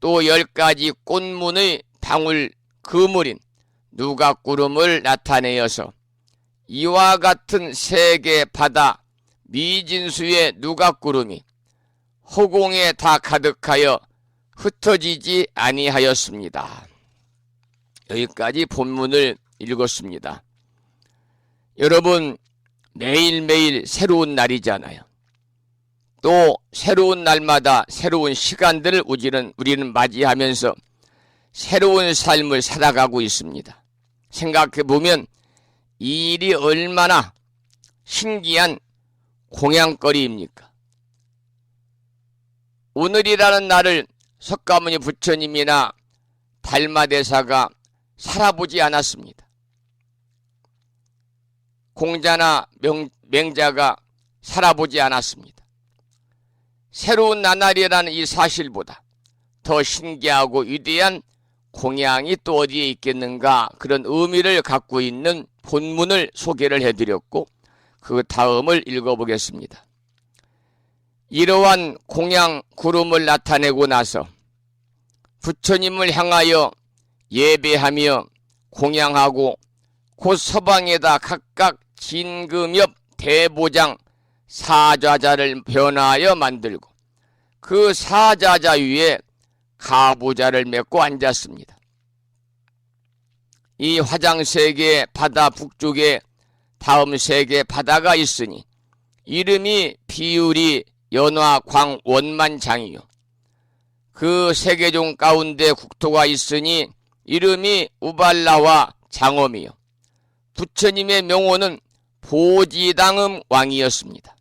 또 10가지 꽃문의 방울 그물인 누각구름을 나타내어서 이와 같은 세계 바다 미진수의 누각구름이 허공에 다 가득하여 흩어지지 아니하였습니다. 여기까지 본문을 읽었습니다. 여러분, 매일매일 새로운 날이잖아요. 또 새로운 날마다 새로운 시간들을 우리는 맞이하면서 새로운 삶을 살아가고 있습니다. 생각해보면 이 일이 얼마나 신기한 공양거리입니까? 오늘이라는 날을 석가모니 부처님이나 달마대사가 살아보지 않았습니다. 공자나 맹자가 살아보지 않았습니다. 새로운 나날이라는 이 사실보다 더 신기하고 위대한 공양이 또 어디에 있겠는가, 그런 의미를 갖고 있는 본문을 소개를 해드렸고 그 다음을 읽어보겠습니다. 이러한 공양 구름을 나타내고 나서 부처님을 향하여 예배하며 공양하고 곧 서방에다 각각 진금엽 대보장 사좌자를 변화하여 만들고 그 사좌자 위에 가부좌를 메고 앉았습니다. 이 화장 세계 바다 북쪽에 다음 세계 바다가 있으니 이름이 비유리 연화 광 원만장이요. 그 세계종 가운데 국토가 있으니 이름이 우발라와 장엄이요. 부처님의 명호는 보지당음 왕이었습니다.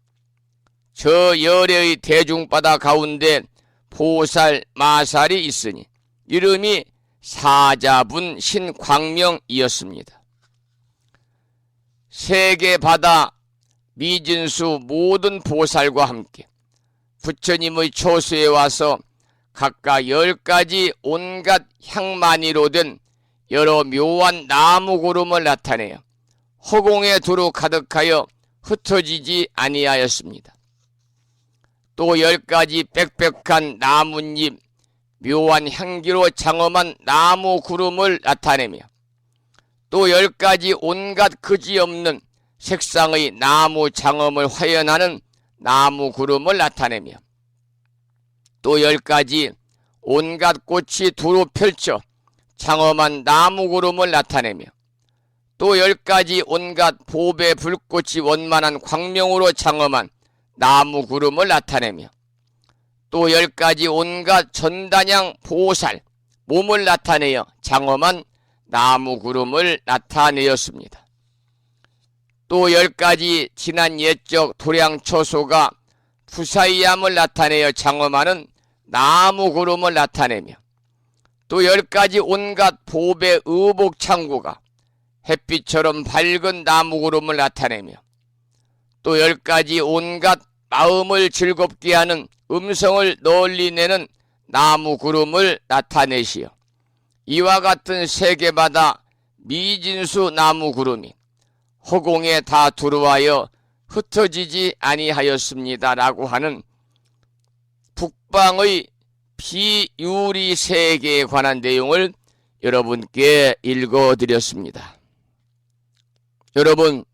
저 열애의 대중바다 가운데 보살, 마살이 있으니 이름이 사자분 신광명이었습니다. 세계 바다 미진수 모든 보살과 함께 부처님의 초수에 와서 각각 10가지 온갖 향만이로 된 여러 묘한 나무 구름을 나타내어 허공에 두루 가득하여 흩어지지 아니하였습니다. 또 10가지 빽빽한 나뭇잎, 묘한 향기로 장엄한 나무 구름을 나타내며 또 10가지 온갖 그지없는 색상의 나무 장엄을 화연하는 나무 구름을 나타내며 또 10가지 온갖 꽃이 두루 펼쳐 장엄한 나무 구름을 나타내며 또 10가지 온갖 보배 불꽃이 원만한 광명으로 장엄한 나무 구름을 나타내며 또 10가지 온갖 전단양 보살 몸을 나타내어 장엄한 나무 구름을 나타내었습니다. 또 10가지 지난 옛적 도량초소가 푸사이암을 나타내어 장엄하는 나무 구름을 나타내며 또 10가지 온갖 보배 의복창구가 햇빛처럼 밝은 나무 구름을 나타내며 또 10가지 온갖 마음을 즐겁게 하는 음성을 널리 내는 나무 구름을 나타내시어 이와 같은 세계마다 미진수 나무 구름이 허공에 다 들어와여 흩어지지 아니하였습니다라고 하는 북방의 비유리 세계에 관한 내용을 여러분께 읽어드렸습니다. 여러분,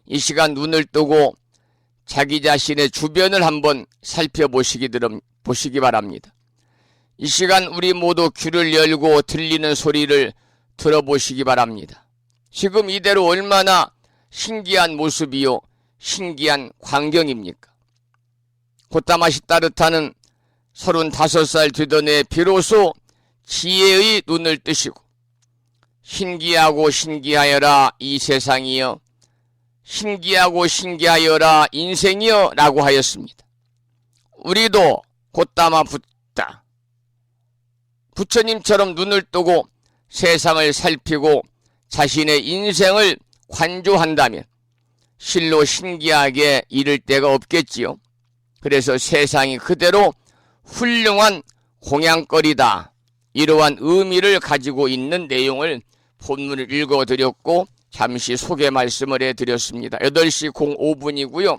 이 시간 눈을 뜨고 자기 자신의 주변을 한번 살펴보시기 바랍니다. 이 시간 우리 모두 귀를 열고 들리는 소리를 들어보시기 바랍니다. 지금 이대로 얼마나 신기한 모습이요, 신기한 광경입니까? 콧다맛이 따뜻하는 35살 되던 해 비로소 지혜의 눈을 뜨시고 신기하고 신기하여라 이 세상이여, 신기하고 신기하여라 인생이여 라고 하였습니다. 우리도 콧담아 붙다 부처님처럼 눈을 뜨고 세상을 살피고 자신의 인생을 관조한다면 실로 신기하게 이를 데가 없겠지요. 그래서 세상이 그대로 훌륭한 공양거리다, 이러한 의미를 가지고 있는 내용을 본문을 읽어드렸고 잠시 소개 말씀을 해드렸습니다. 8시 05분이고요.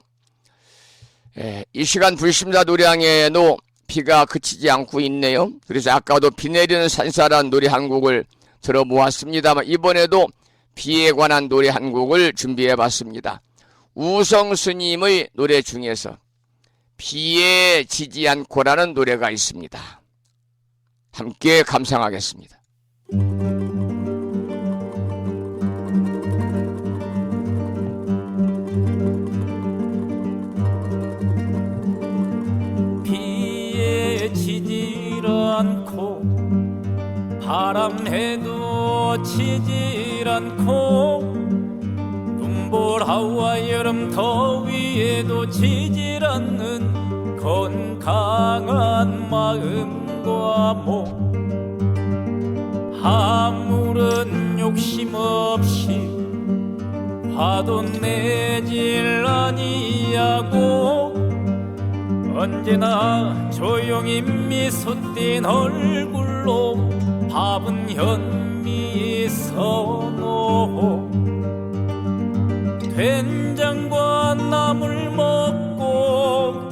이 시간 불심사 노량에도 비가 그치지 않고 있네요. 그래서 아까도 비 내리는 산사란 노래 한 곡을 들어보았습니다만 이번에도 비에 관한 노래 한 곡을 준비해봤습니다. 우성스님의 노래 중에서 비에 지지 않고라는 노래가 있습니다. 함께 감상하겠습니다. 비에 지질 않고 바람에도 지질 않고 눈보라와 여름 더위에도 지질 않는 건강한 마음과 몸, 아무런 욕심 없이 화도 내질 아니하고 언제나 조용히 미소 띤 얼굴로 밥은 현미 선호, 된장과 나물 먹고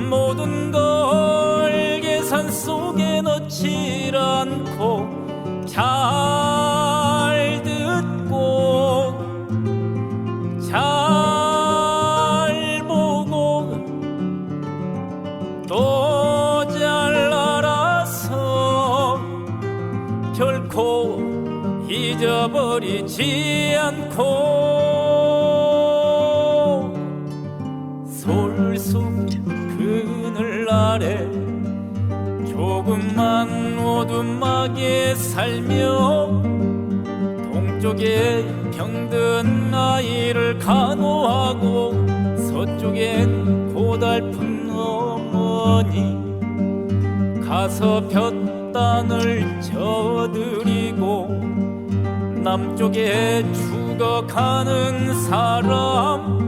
모든 걸 계산 속에 넣질 않고 잘 듣고 잘 보고 또 잘 알아서 결코 잊어버리지 않고 솔솔 그늘 아래 조금만 오두막에 살며 동쪽에 병든 아이를 간호하고 서쪽엔 고달픈 어머니 가서 볕단을 져드리고 남쪽에 죽어가는 사람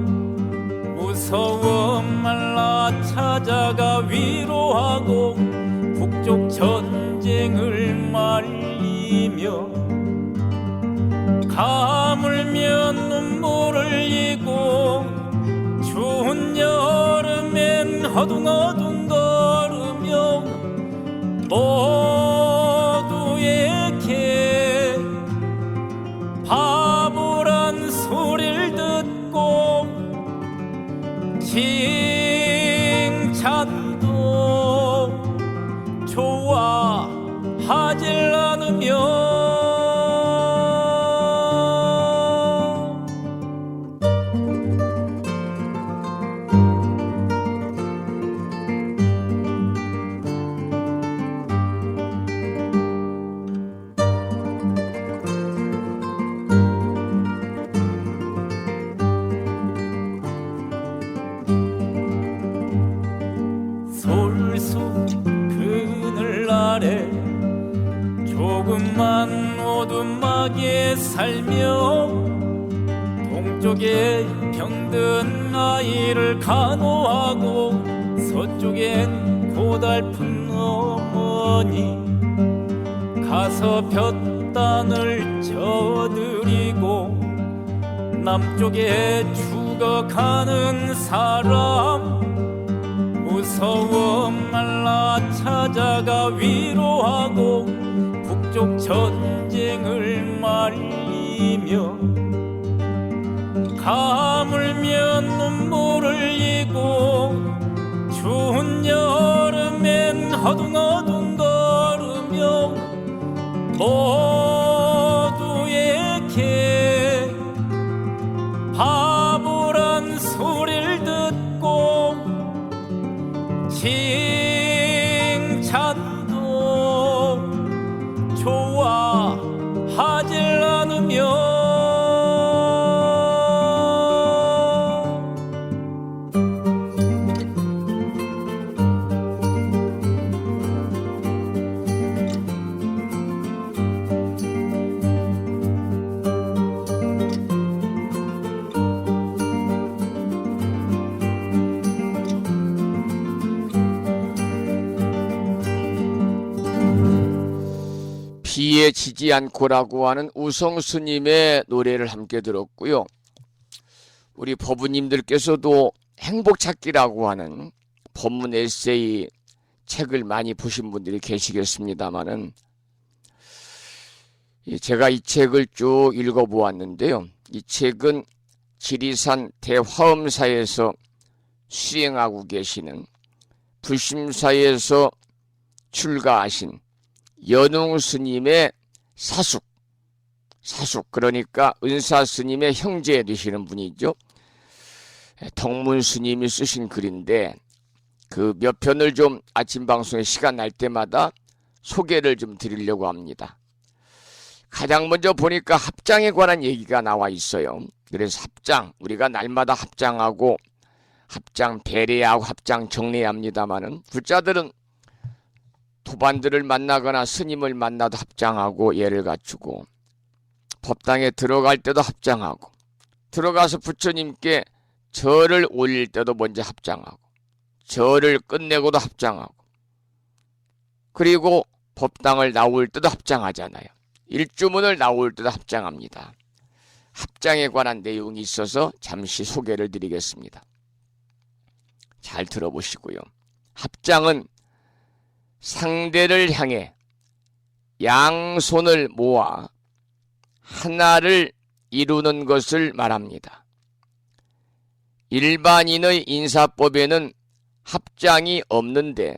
무서워 말라 찾아가 위로하고 북쪽 전쟁을 말리며 가물며 눈물을 흘리고 추운 여름엔 허둥허둥 걸으며 모두에게 바보란 소리를 듣고 칭찬도 좋아하질 않으며 솔수 그늘 아래 조금만 오두막에 살며 동쪽에 병든 아이를 간호하고 서쪽엔 고달픈 어머니 가서 볕단을 져드리고 남쪽에 죽어가는 사람 무서워 말라 찾아가 위로하고 북쪽 전쟁을 말리며 가물며 눈물을 흘리고 추운 여름엔 허둥허둥 걸으며 모두에게 바보란 소리를 듣고 칭찬도 좋아하질 않으며 비에 지지 않고라고 하는 우성 스님의 노래를 함께 들었고요. 우리 법부님들께서도 행복찾기라고 하는 법문 에세이 책을 많이 보신 분들이 계시겠습니다만은 제가 이 책을 쭉 읽어보았는데요. 이 책은 지리산 대화엄사에서 수행하고 계시는 불심사에서 출가하신 연웅 스님의 사숙 그러니까 은사 스님의 형제 되시는 분이죠. 덕문 스님이 쓰신 글인데 그 몇 편을 좀 아침 방송에 시간 날 때마다 소개를 좀 드리려고 합니다. 가장 먼저 보니까 합장에 관한 얘기가 나와 있어요. 그래서 합장, 우리가 날마다 합장하고 합장 배례하고 합장 정례합니다마는 불자들은 도반들을 만나거나 스님을 만나도 합장하고 예를 갖추고 법당에 들어갈 때도 합장하고 들어가서 부처님께 절을 올릴 때도 먼저 합장하고 절을 끝내고도 합장하고 그리고 법당을 나올 때도 합장하잖아요. 일주문을 나올 때도 합장합니다. 합장에 관한 내용이 있어서 잠시 소개를 드리겠습니다. 잘 들어보시고요. 합장은 상대를 향해 양손을 모아 하나를 이루는 것을 말합니다. 일반인의 인사법에는 합장이 없는데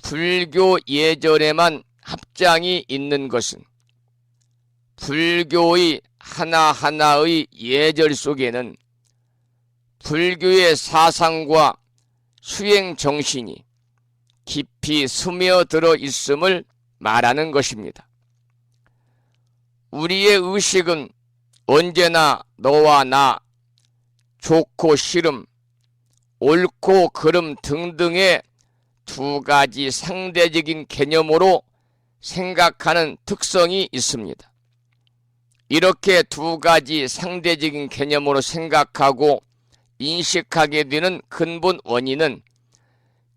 불교 예절에만 합장이 있는 것은 불교의 하나하나의 예절 속에는 불교의 사상과 수행 정신이 깊이 스며들어 있음을 말하는 것입니다. 우리의 의식은 언제나 너와 나, 좋고 싫음, 옳고 그름 등등의 두 가지 상대적인 개념으로 생각하는 특성이 있습니다. 이렇게 두 가지 상대적인 개념으로 생각하고 인식하게 되는 근본 원인은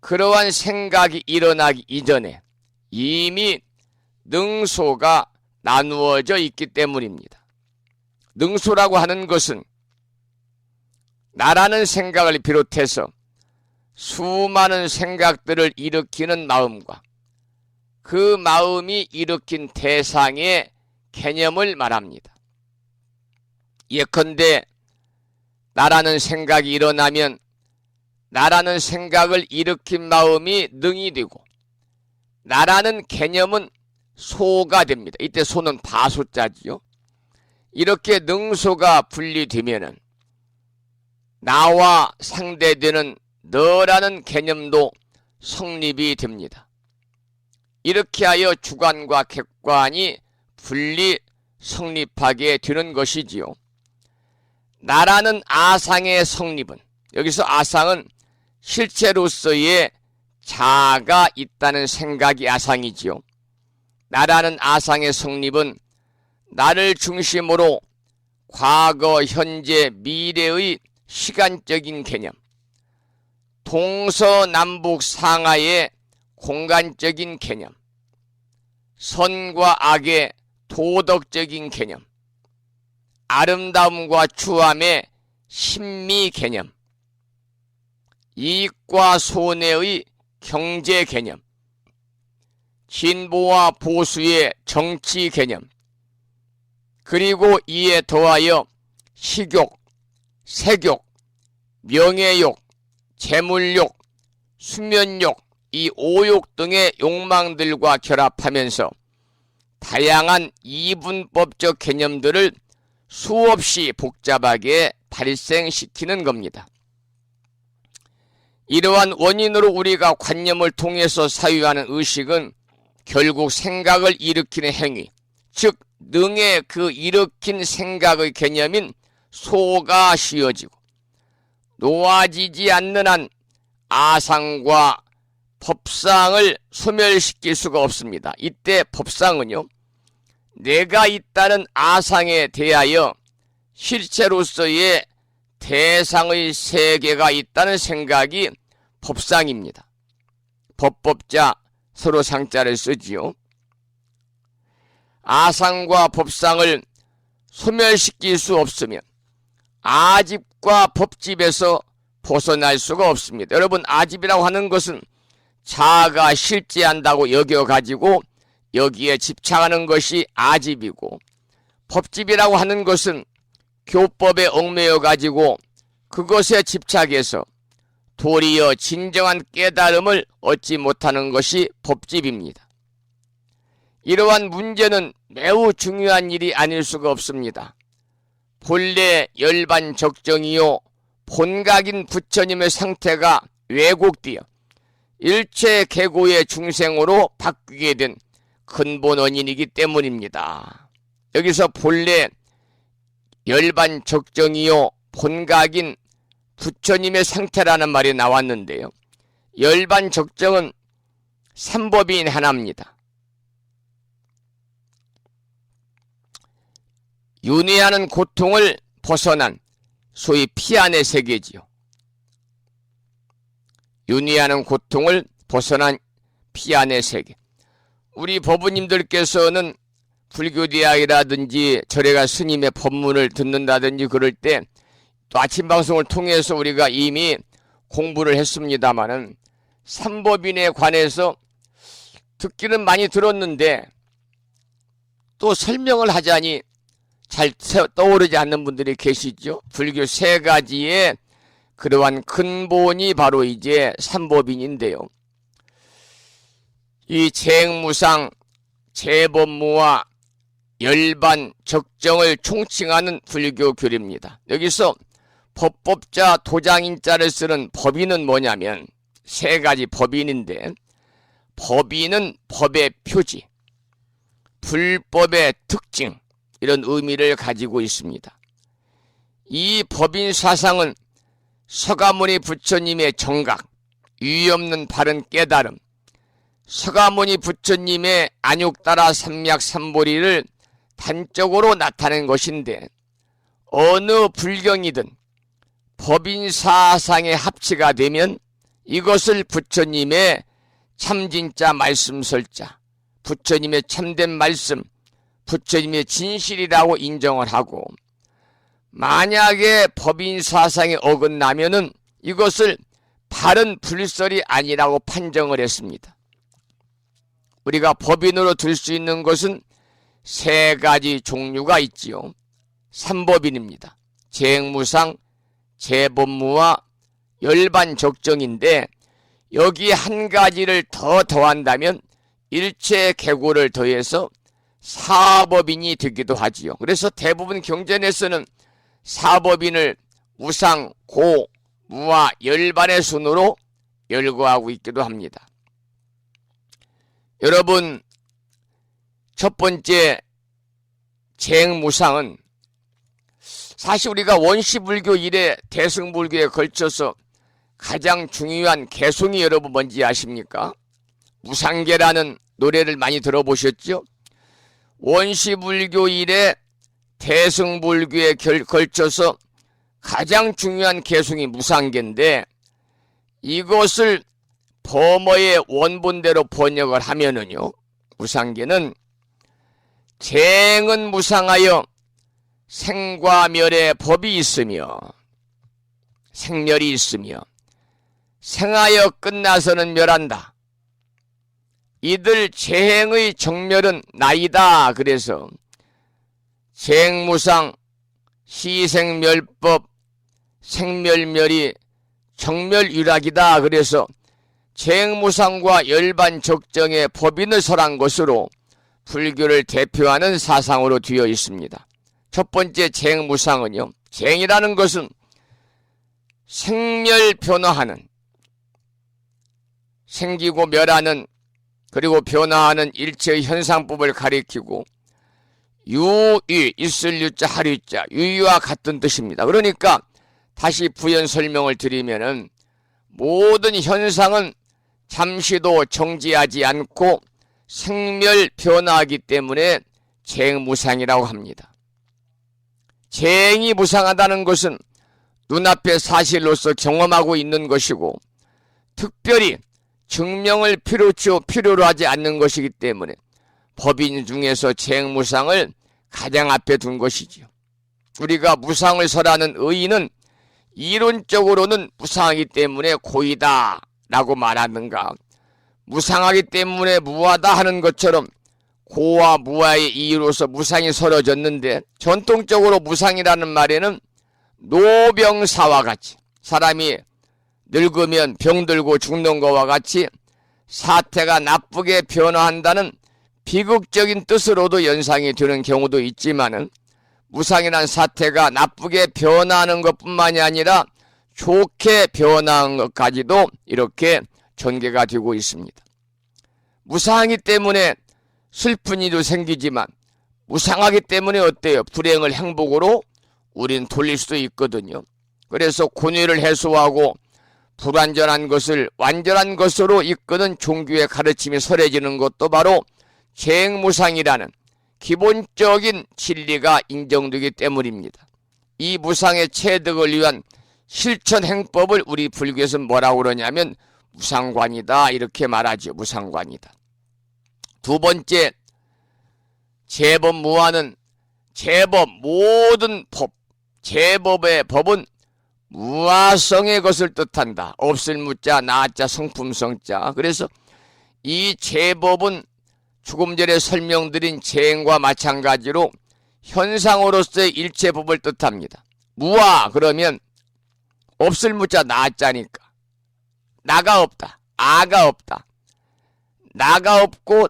그러한 생각이 일어나기 이전에 이미 능소가 나누어져 있기 때문입니다. 능소라고 하는 것은 나라는 생각을 비롯해서 수많은 생각들을 일으키는 마음과 그 마음이 일으킨 대상의 개념을 말합니다. 예컨대 나라는 생각이 일어나면 나라는 생각을 일으킨 마음이 능이 되고 나라는 개념은 소가 됩니다. 이때 소는 바소자지요. 이렇게 능소가 분리되면은 나와 상대되는 너라는 개념도 성립이 됩니다. 이렇게 하여 주관과 객관이 분리 성립하게 되는 것이지요. 나라는 아상의 성립은, 여기서 아상은 실체로서의 자아가 있다는 생각이 아상이지요. 나라는 아상의 성립은 나를 중심으로 과거, 현재, 미래의 시간적인 개념, 동서남북 상하의 공간적인 개념, 선과 악의 도덕적인 개념, 아름다움과 추함의 신미 개념, 이익과 손해의 경제 개념, 진보와 보수의 정치 개념, 그리고 이에 더하여 식욕, 색욕, 명예욕, 재물욕, 수면욕, 이 오욕 등의 욕망들과 결합하면서 다양한 이분법적 개념들을 수없이 복잡하게 발생시키는 겁니다. 이러한 원인으로 우리가 관념을 통해서 사유하는 의식은 결국 생각을 일으키는 행위, 즉 능의 그 일으킨 생각의 개념인 소가 씌워지고 놓아지지 않는 한 아상과 법상을 소멸시킬 수가 없습니다. 이때 법상은요, 내가 있다는 아상에 대하여 실체로서의 대상의 세계가 있다는 생각이 법상입니다. 법법자 서로 상자를 쓰지요. 아상과 법상을 소멸시킬 수 없으면 아집과 법집에서 벗어날 수가 없습니다. 여러분, 아집이라고 하는 것은 자아가 실제한다고 여겨가지고 여기에 집착하는 것이 아집이고, 법집이라고 하는 것은 교법에 얽매여가지고 그것에 집착해서 도리어 진정한 깨달음을 얻지 못하는 것이 법집입니다. 이러한 문제는 매우 중요한 일이 아닐 수가 없습니다. 본래 열반적정이요 본각인 부처님의 상태가 왜곡되어 일체 계고의 중생으로 바뀌게 된 근본 원인이기 때문입니다. 여기서 본래 열반적정이요 본각인 부처님의 상태라는 말이 나왔는데요. 열반적정은 삼법인 하나입니다. 윤회하는 고통을 벗어난 소위 피안의 세계지요. 윤회하는 고통을 벗어난 피안의 세계. 우리 법부님들께서는 불교대학이라든지 절에가 스님의 법문을 듣는다든지 그럴 때 또 아침 방송을 통해서 우리가 이미 공부를 했습니다마는 삼법인에 관해서 듣기는 많이 들었는데 또 설명을 하자니 잘 떠오르지 않는 분들이 계시죠. 불교 세 가지의 그러한 근본이 바로 이제 삼법인인데요. 이 재행무상, 재법무와 열반, 적정을 총칭하는 불교 교리입니다. 여기서 법법자, 도장인자를 쓰는 법인은 뭐냐면 세 가지 법인인데, 법인은 법의 표지, 불법의 특징, 이런 의미를 가지고 있습니다. 이 법인 사상은 서가모니 부처님의 정각, 유의 없는 바른 깨달음, 서가모니 부처님의 안육따라 삼맥삼보리를 단적으로 나타낸 것인데, 어느 불경이든 법인 사상의 합치가 되면 이것을 부처님의 참진짜 말씀설자, 부처님의 참된 말씀, 부처님의 진실이라고 인정을 하고, 만약에 법인 사상에 어긋나면은 이것을 바른 불설이 아니라고 판정을 했습니다. 우리가 법인으로 들 수 있는 것은 세 가지 종류가 있지요. 삼법인입니다. 재행무상, 재법무와 열반적정인데, 여기 한 가지를 더 더한다면 일체개고를 더해서 사법인이 되기도 하지요. 그래서 대부분 경전에서는 사법인을 무상, 고, 무와 열반의 순으로 열거하고 있기도 합니다. 여러분, 첫 번째 재행무상은 사실 우리가 원시불교 이래 대승불교에 걸쳐서 가장 중요한 개송이 여러분 뭔지 아십니까? 무상계라는 노래를 많이 들어보셨죠? 원시불교 이래 대승불교에 걸쳐서 가장 중요한 개송이 무상계인데, 이것을 범어의 원본대로 번역을 하면은요, 무상계는 재행은 무상하여 생과 멸의 법이 있으며, 생멸이 있으며, 생하여 끝나서는 멸한다. 이들 재행의 정멸은 나이다. 그래서 재행무상, 시생멸법, 생멸멸이 정멸유락이다. 그래서 재행무상과 열반적정의 법인을 설한 것으로 불교를 대표하는 사상으로 되어 있습니다. 첫 번째 재행무상은요, 재행이라는 것은 생멸 변화하는, 생기고 멸하는, 그리고 변화하는 일체의 현상법을 가리키고, 유유, 있을 유자, 할 유자, 유유와 같은 뜻입니다. 그러니까 다시 부연 설명을 드리면은, 모든 현상은 잠시도 정지하지 않고 생멸 변화하기 때문에 재행무상이라고 합니다. 재행이 무상하다는 것은 눈앞의 사실로서 경험하고 있는 것이고, 특별히 증명을 필요로 하지 않는 것이기 때문에 법인 중에서 재행무상을 가장 앞에 둔 것이지요. 우리가 무상을 설하는 의의는 이론적으로는 무상하기 때문에 고이다 라고 말하는가, 무상하기 때문에 무하다 하는 것처럼 고와 무하의 이유로서 무상이 설어졌는데, 전통적으로 무상이라는 말에는 노병사와 같이, 사람이 늙으면 병들고 죽는 것과 같이 사태가 나쁘게 변화한다는 비극적인 뜻으로도 연상이 되는 경우도 있지만은, 무상이란 사태가 나쁘게 변화하는 것뿐만이 아니라 좋게 변화한 것까지도 이렇게 전개가 되고 있습니다. 무상하기 때문에 슬픈 일도 생기지만, 무상하기 때문에 어때요? 불행을 행복으로 우린 돌릴 수도 있거든요. 그래서 고뇌를 해소하고 불완전한 것을 완전한 것으로 이끄는 종교의 가르침이 설해지는 것도 바로 재행무상이라는 기본적인 진리가 인정되기 때문입니다. 이 무상의 체득을 위한 실천 행법을 우리 불교에서는 뭐라고 그러냐면 무상관이다, 이렇게 말하죠. 무상관이다. 두 번째, 재법무화는 재법, 모든 법, 재법의 법은 무아성의 것을 뜻한다. 없을 무자, 나자, 성품성자. 그래서 이 재법은 조금 전에 설명드린 재행과 마찬가지로 현상으로서의 일체법을 뜻합니다. 무아 그러면 없을 무자, 나자니까 나가 없다, 아가 없다, 나가 없고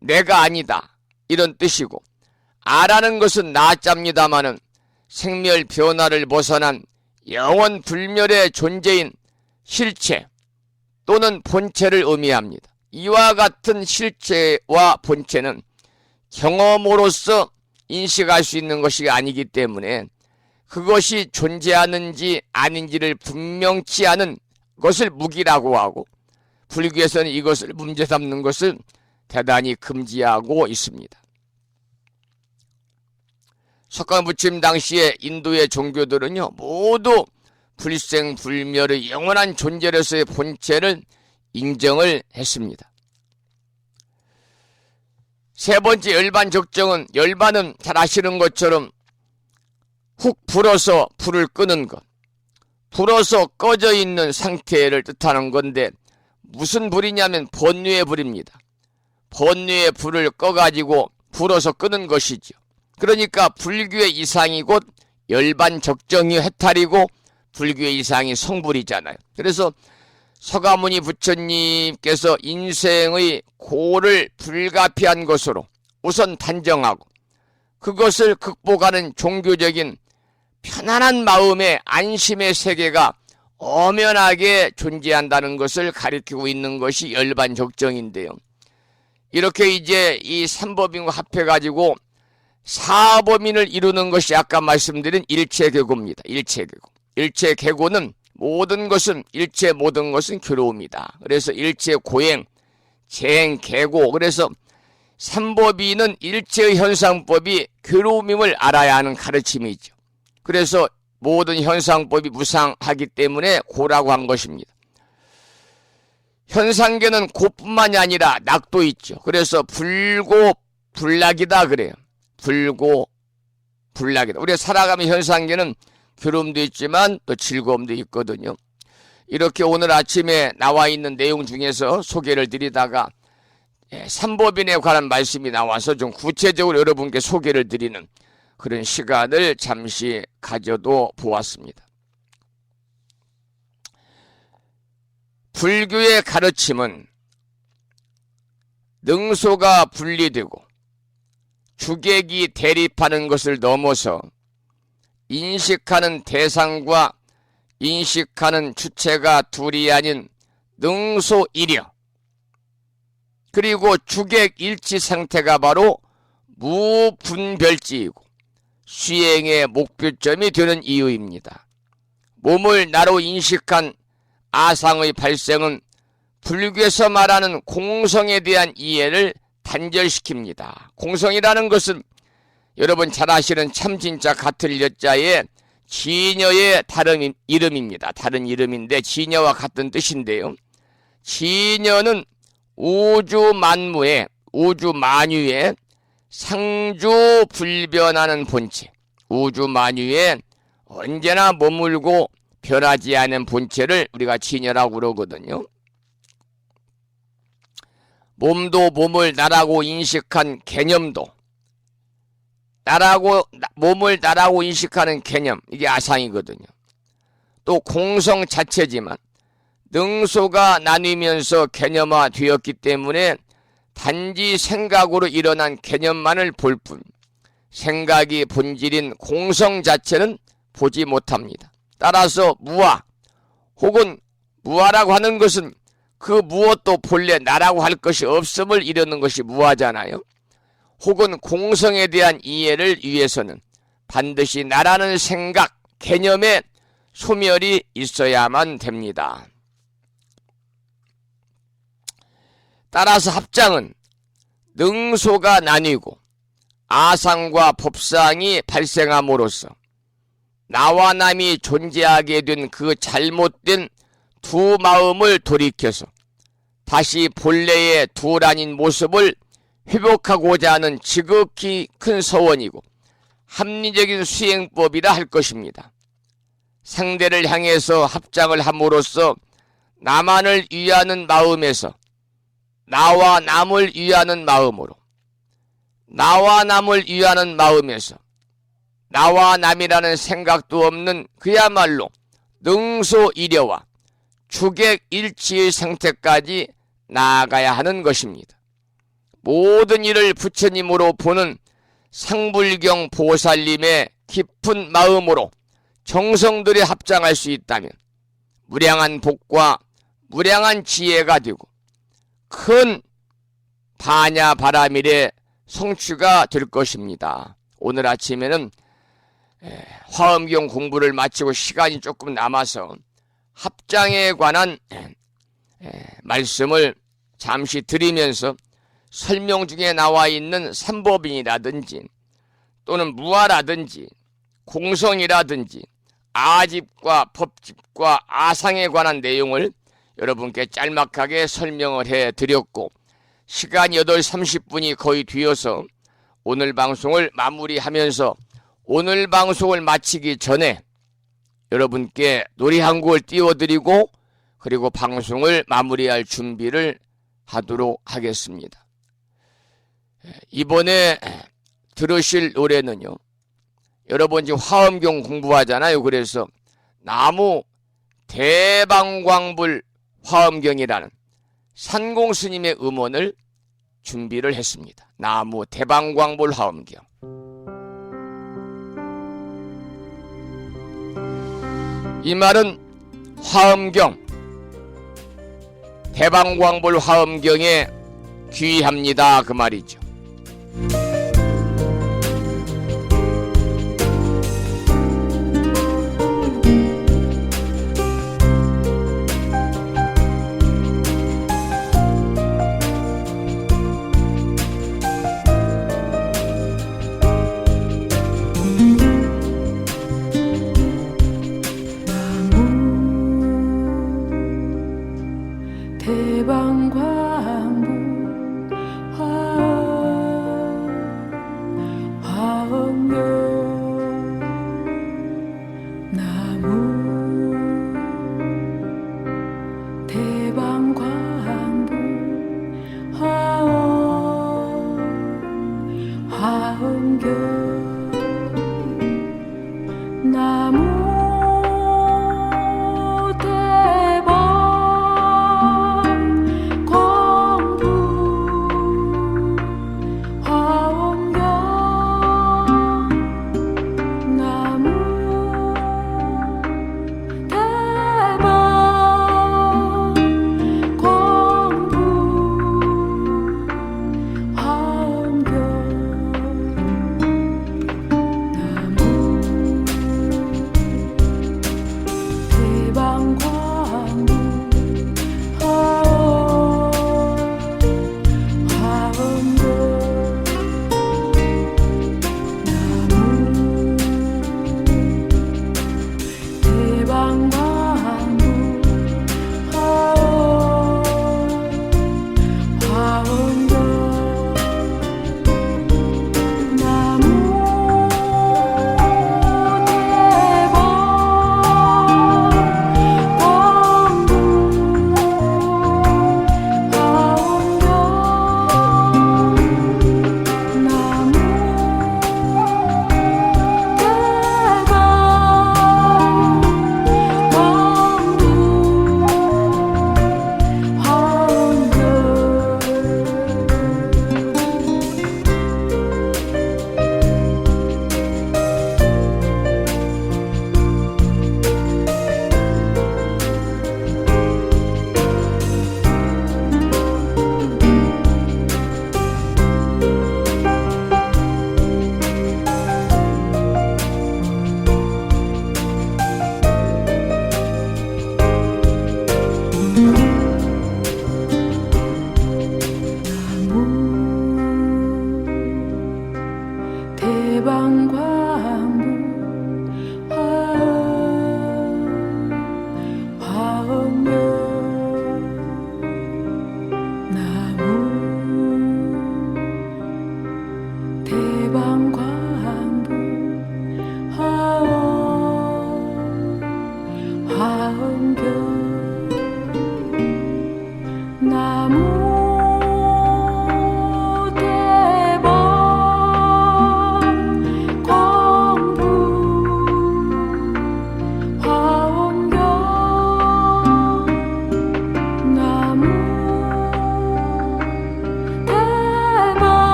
내가 아니다, 이런 뜻이고, 아라는 것은 나자입니다마는 생멸 변화를 벗어난 영원 불멸의 존재인 실체, 또는 본체를 의미합니다. 이와 같은 실체와 본체는 경험으로서 인식할 수 있는 것이 아니기 때문에 그것이 존재하는지 아닌지를 분명치 않은 것을 무기라고 하고, 불교에서는 이것을 문제 삼는 것을 대단히 금지하고 있습니다. 석가모니부처님 당시에 인도의 종교들은요, 모두 불생불멸의 영원한 존재로서의 본체를 인정을 했습니다. 세 번째 열반 적정은, 열반은 잘 아시는 것처럼 훅 불어서 불을 끄는 것, 불어서 꺼져 있는 상태를 뜻하는 건데, 무슨 불이냐면 번뇌의 불입니다. 번뇌의 불을 꺼가지고 불어서 끄는 것이죠. 그러니까 불교의 이상이 곧 열반 적정이 해탈이고 불교의 이상이 성불이잖아요. 그래서 서가모니 부처님께서 인생의 고를 불가피한 것으로 우선 단정하고, 그것을 극복하는 종교적인 편안한 마음의 안심의 세계가 엄연하게 존재한다는 것을 가리키고 있는 것이 열반적정인데요. 이렇게 이제 이 삼법인과 합해가지고 사법인을 이루는 것이 아까 말씀드린 일체계고입니다. 일체계고. 일체계고는 모든 것은, 일체 모든 것은 괴로움이다. 그래서 일체고행, 재행계고. 그래서 삼법인은 일체의 현상법이 괴로움임을 알아야 하는 가르침이죠. 그래서 모든 현상법이 무상하기 때문에 고라고 한 것입니다. 현상계는 고뿐만이 아니라 낙도 있죠. 그래서 불고 불락이다 그래요. 불고 불락이다. 우리가 살아가면 현상계는 괴로움도 있지만 또 즐거움도 있거든요. 이렇게 오늘 아침에 나와 있는 내용 중에서 소개를 드리다가 삼법인에 관한 말씀이 나와서 좀 구체적으로 여러분께 소개를 드리는 그런 시간을 잠시 가져도 보았습니다. 불교의 가르침은 능소가 분리되고 주객이 대립하는 것을 넘어서 인식하는 대상과 인식하는 주체가 둘이 아닌 능소일여, 그리고 주객 일치 상태가 바로 무분별지이고 수행의 목표점이 되는 이유입니다. 몸을 나로 인식한 아상의 발생은 불교에서 말하는 공성에 대한 이해를 단절시킵니다. 공성이라는 것은 여러분 잘 아시는 참진짜 같을 여자의 진여의 다른 이름입니다. 다른 이름인데 진여와 같은 뜻인데요. 진여는 우주 만무의, 우주 만유의 상주 불변하는 본체, 우주 만유에 언제나 머물고 변하지 않은 본체를 우리가 진여라고 그러거든요. 몸도 몸을 나라고 인식한 개념도, 몸을 나라고 인식하는 개념, 이게 아상이거든요. 또 공성 자체지만 능소가 나뉘면서 개념화 되었기 때문에 단지 생각으로 일어난 개념만을 볼 뿐, 생각이 본질인 공성 자체는 보지 못합니다. 따라서 무아, 혹은 무아라고 하는 것은 그 무엇도 본래 나라고 할 것이 없음을 이루는 것이 무아잖아요. 혹은 공성에 대한 이해를 위해서는 반드시 나라는 생각, 개념의 소멸이 있어야만 됩니다. 따라서 합장은 능소가 나뉘고 아상과 법상이 발생함으로써 나와 남이 존재하게 된 그 잘못된 두 마음을 돌이켜서 다시 본래의 둘 아닌 모습을 회복하고자 하는 지극히 큰 서원이고 합리적인 수행법이라 할 것입니다. 상대를 향해서 합장을 함으로써 나만을 위하는 마음에서 나와 남을 위하는 마음으로, 나와 남을 위하는 마음에서 나와 남이라는 생각도 없는 그야말로 능소일여와 주객 일치의 상태까지 나아가야 하는 것입니다. 모든 일을 부처님으로 보는 상불경 보살님의 깊은 마음으로 정성들이 합장할 수 있다면 무량한 복과 무량한 지혜가 되고 큰 반야 바라밀의 성취가 될 것입니다. 오늘 아침에는 화엄경 공부를 마치고 시간이 조금 남아서 합장에 관한 말씀을 잠시 드리면서 설명 중에 나와 있는 삼법인이라든지 또는 무아라든지 공성이라든지 아집과 법집과 아상에 관한 내용을 여러분께 짤막하게 설명을 해드렸고, 시간 8시 30분이 거의 뒤어서 오늘 방송을 마무리하면서 오늘 방송을 마치기 전에 여러분께 노래 한 곡을 띄워드리고 그리고 방송을 마무리할 준비를 하도록 하겠습니다. 이번에 들으실 노래는요, 여러분 지금 화엄경 공부하잖아요. 그래서 나무 대방광불 화엄경이라는 산공스님의 음원을 준비를 했습니다. 나무 대방광불 화엄경. 이 말은 화엄경, 대방광불 화엄경에 귀합니다 그 말이죠. 대방광불 화엄경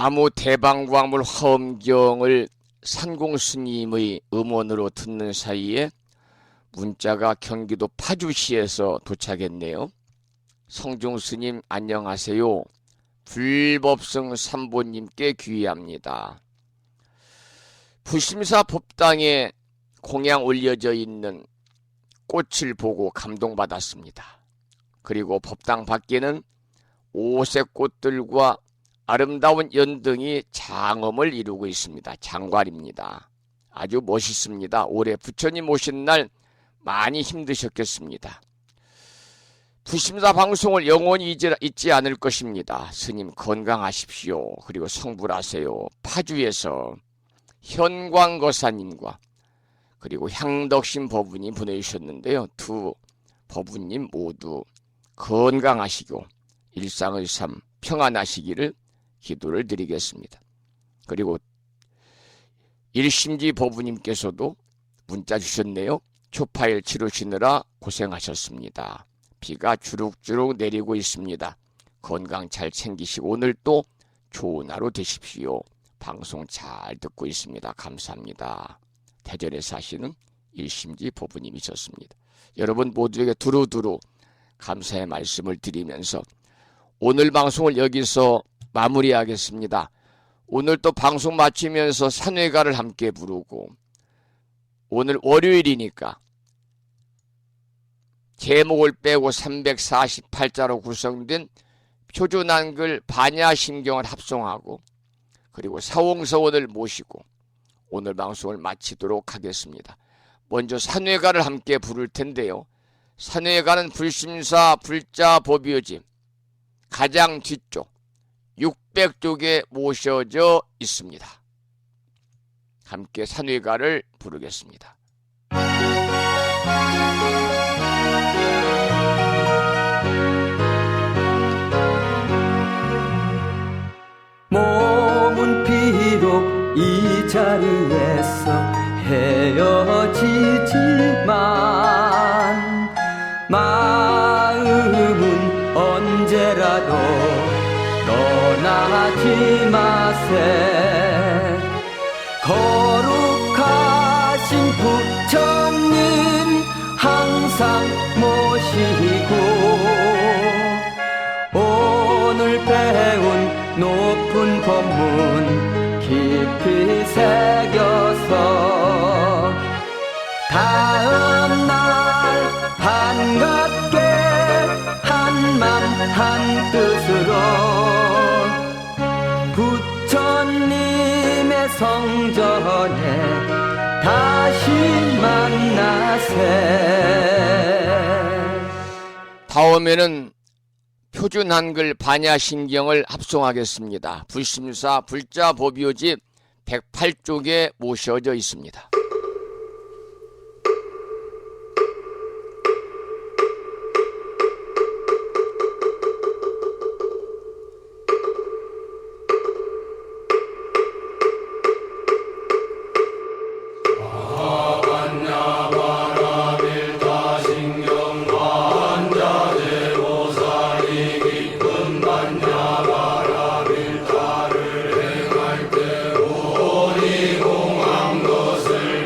나무 대방광물 화엄경을 산공스님의 음원으로 듣는 사이에 문자가 경기도 파주시에서 도착했네요. 성중스님 안녕하세요. 불법성 삼보님께 귀의합니다. 부심사 법당에 공양 올려져 있는 꽃을 보고 감동받았습니다. 그리고 법당 밖에는 오색 꽃들과 아름다운 연등이 장엄을 이루고 있습니다. 장관입니다. 아주 멋있습니다. 올해 부처님 오신 날 많이 힘드셨겠습니다. 부심사 방송을 영원히 잊지 않을 것입니다. 스님 건강하십시오. 그리고 성불하세요. 파주에서 현광거사님과 그리고 향덕신 법우님 보내주셨는데요. 두 법우님 모두 건강하시고 일상의 삶 평안하시기를 기도를 드리겠습니다. 그리고 일심지 법우님께서도 문자 주셨네요. 초파일 치르시느라 고생하셨습니다. 비가 주룩주룩 내리고 있습니다. 건강 잘 챙기시고 오늘 또 좋은 하루 되십시오. 방송 잘 듣고 있습니다. 감사합니다. 대전에 사시는 일심지 법우님이셨습니다. 여러분 모두에게 두루두루 감사의 말씀을 드리면서 오늘 방송을 여기서 마무리하겠습니다. 오늘 또 방송 마치면서 산회가를 함께 부르고 오늘 월요일이니까 제목을 빼고 348자로 구성된 표준한글 반야심경을 합성하고 그리고 사홍서원을 모시고 오늘 방송을 마치도록 하겠습니다. 먼저 산회가를 함께 부를 텐데요. 산회가는 불심사 불자 법요집 가장 뒤쪽 600쪽에 모셔져 있습니다. 함께 산회가를 부르겠습니다. 몸은 비록 이 자리에서 헤어지지만 마음은 언제라도 떠나지 마세. 거룩하신 부처님 항상 모시고 오늘 배운 높은 법문 깊이 새겨서 다음날 반갑게 한맘 한뜻으로 부처님의 성전에 다시 만나세. 다음에는 표준 한글 반야심경을 합성하겠습니다. 불심사 불자 법요집 108쪽에 모셔져 있습니다. 것을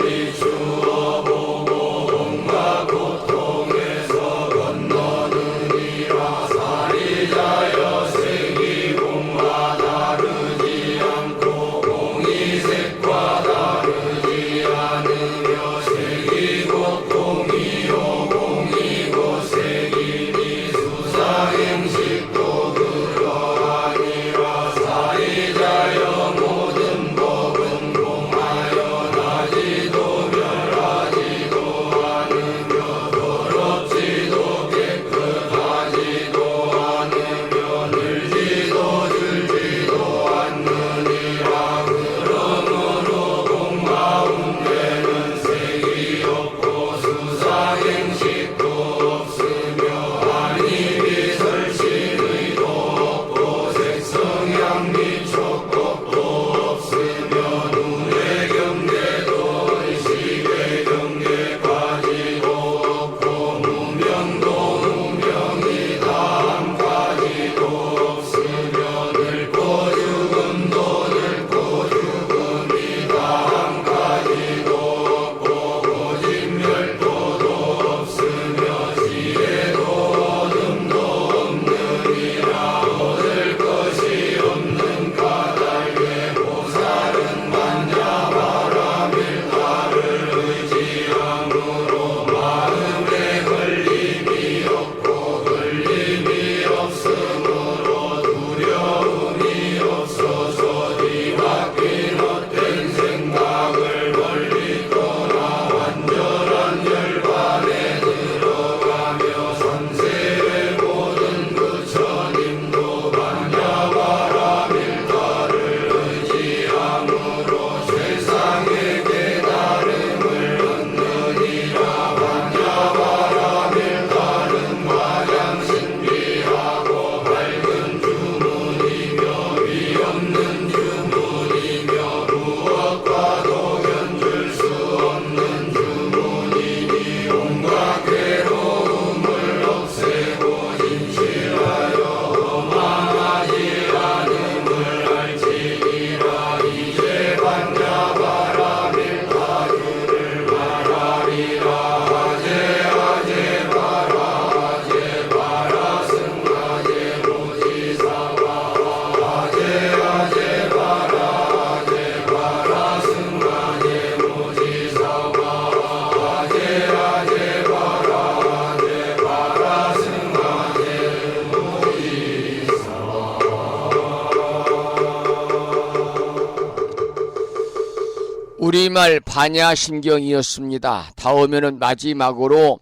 우리말 반야신경이었습니다. 다음에는 마지막으로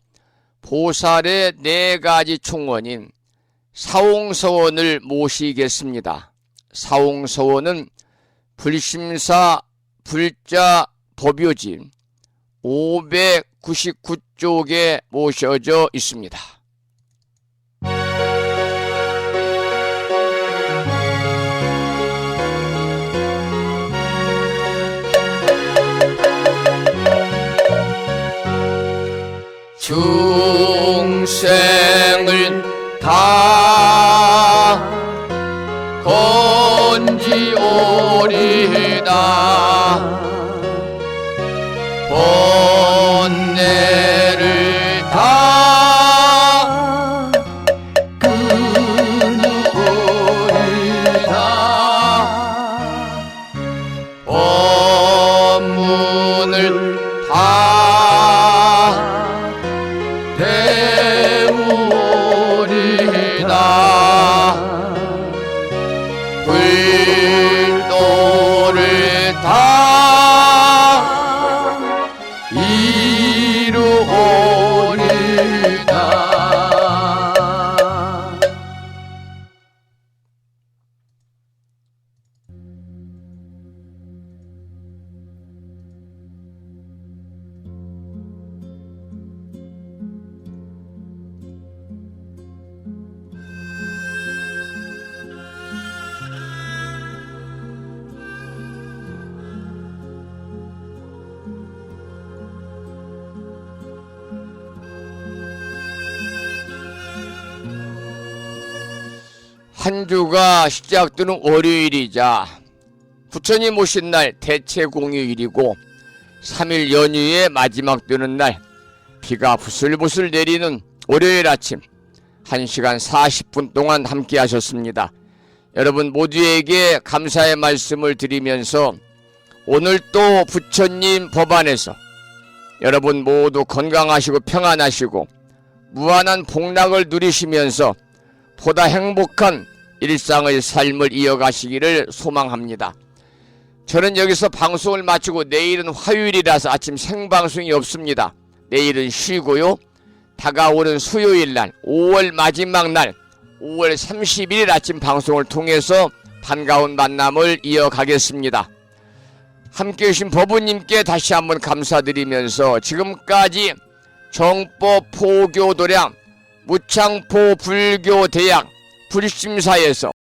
보살의 4가지 총원인 사홍서원을 모시겠습니다. 사홍서원은 불심사 불자 법요진 599쪽에 모셔져 있습니다. 중생을 다 건지오리다 번뇌를 다 끊으오리다 법문을 다 배우오리다 불도를 다 이루오리다. 한 주가 시작되는 월요일이자 부처님 오신 날 대체공휴일이고 3일 연휴의 마지막 되는 날 비가 부슬부슬 내리는 월요일 아침 1시간 40분 동안 함께 하셨습니다. 여러분 모두에게 감사의 말씀을 드리면서 오늘 또 부처님 법안에서 여러분 모두 건강하시고 평안하시고 무한한 복락을 누리시면서 보다 행복한 일상의 삶을 이어가시기를 소망합니다. 저는 여기서 방송을 마치고 내일은 화요일이라서 아침 생방송이 없습니다. 내일은 쉬고요. 다가오는 수요일 날 5월 마지막 날 5월 31일 아침 방송을 통해서 반가운 만남을 이어가겠습니다. 함께해 주신 법우님께 다시 한번 감사드리면서 지금까지 정법 포교도량 무창포 불교대학 불심사에서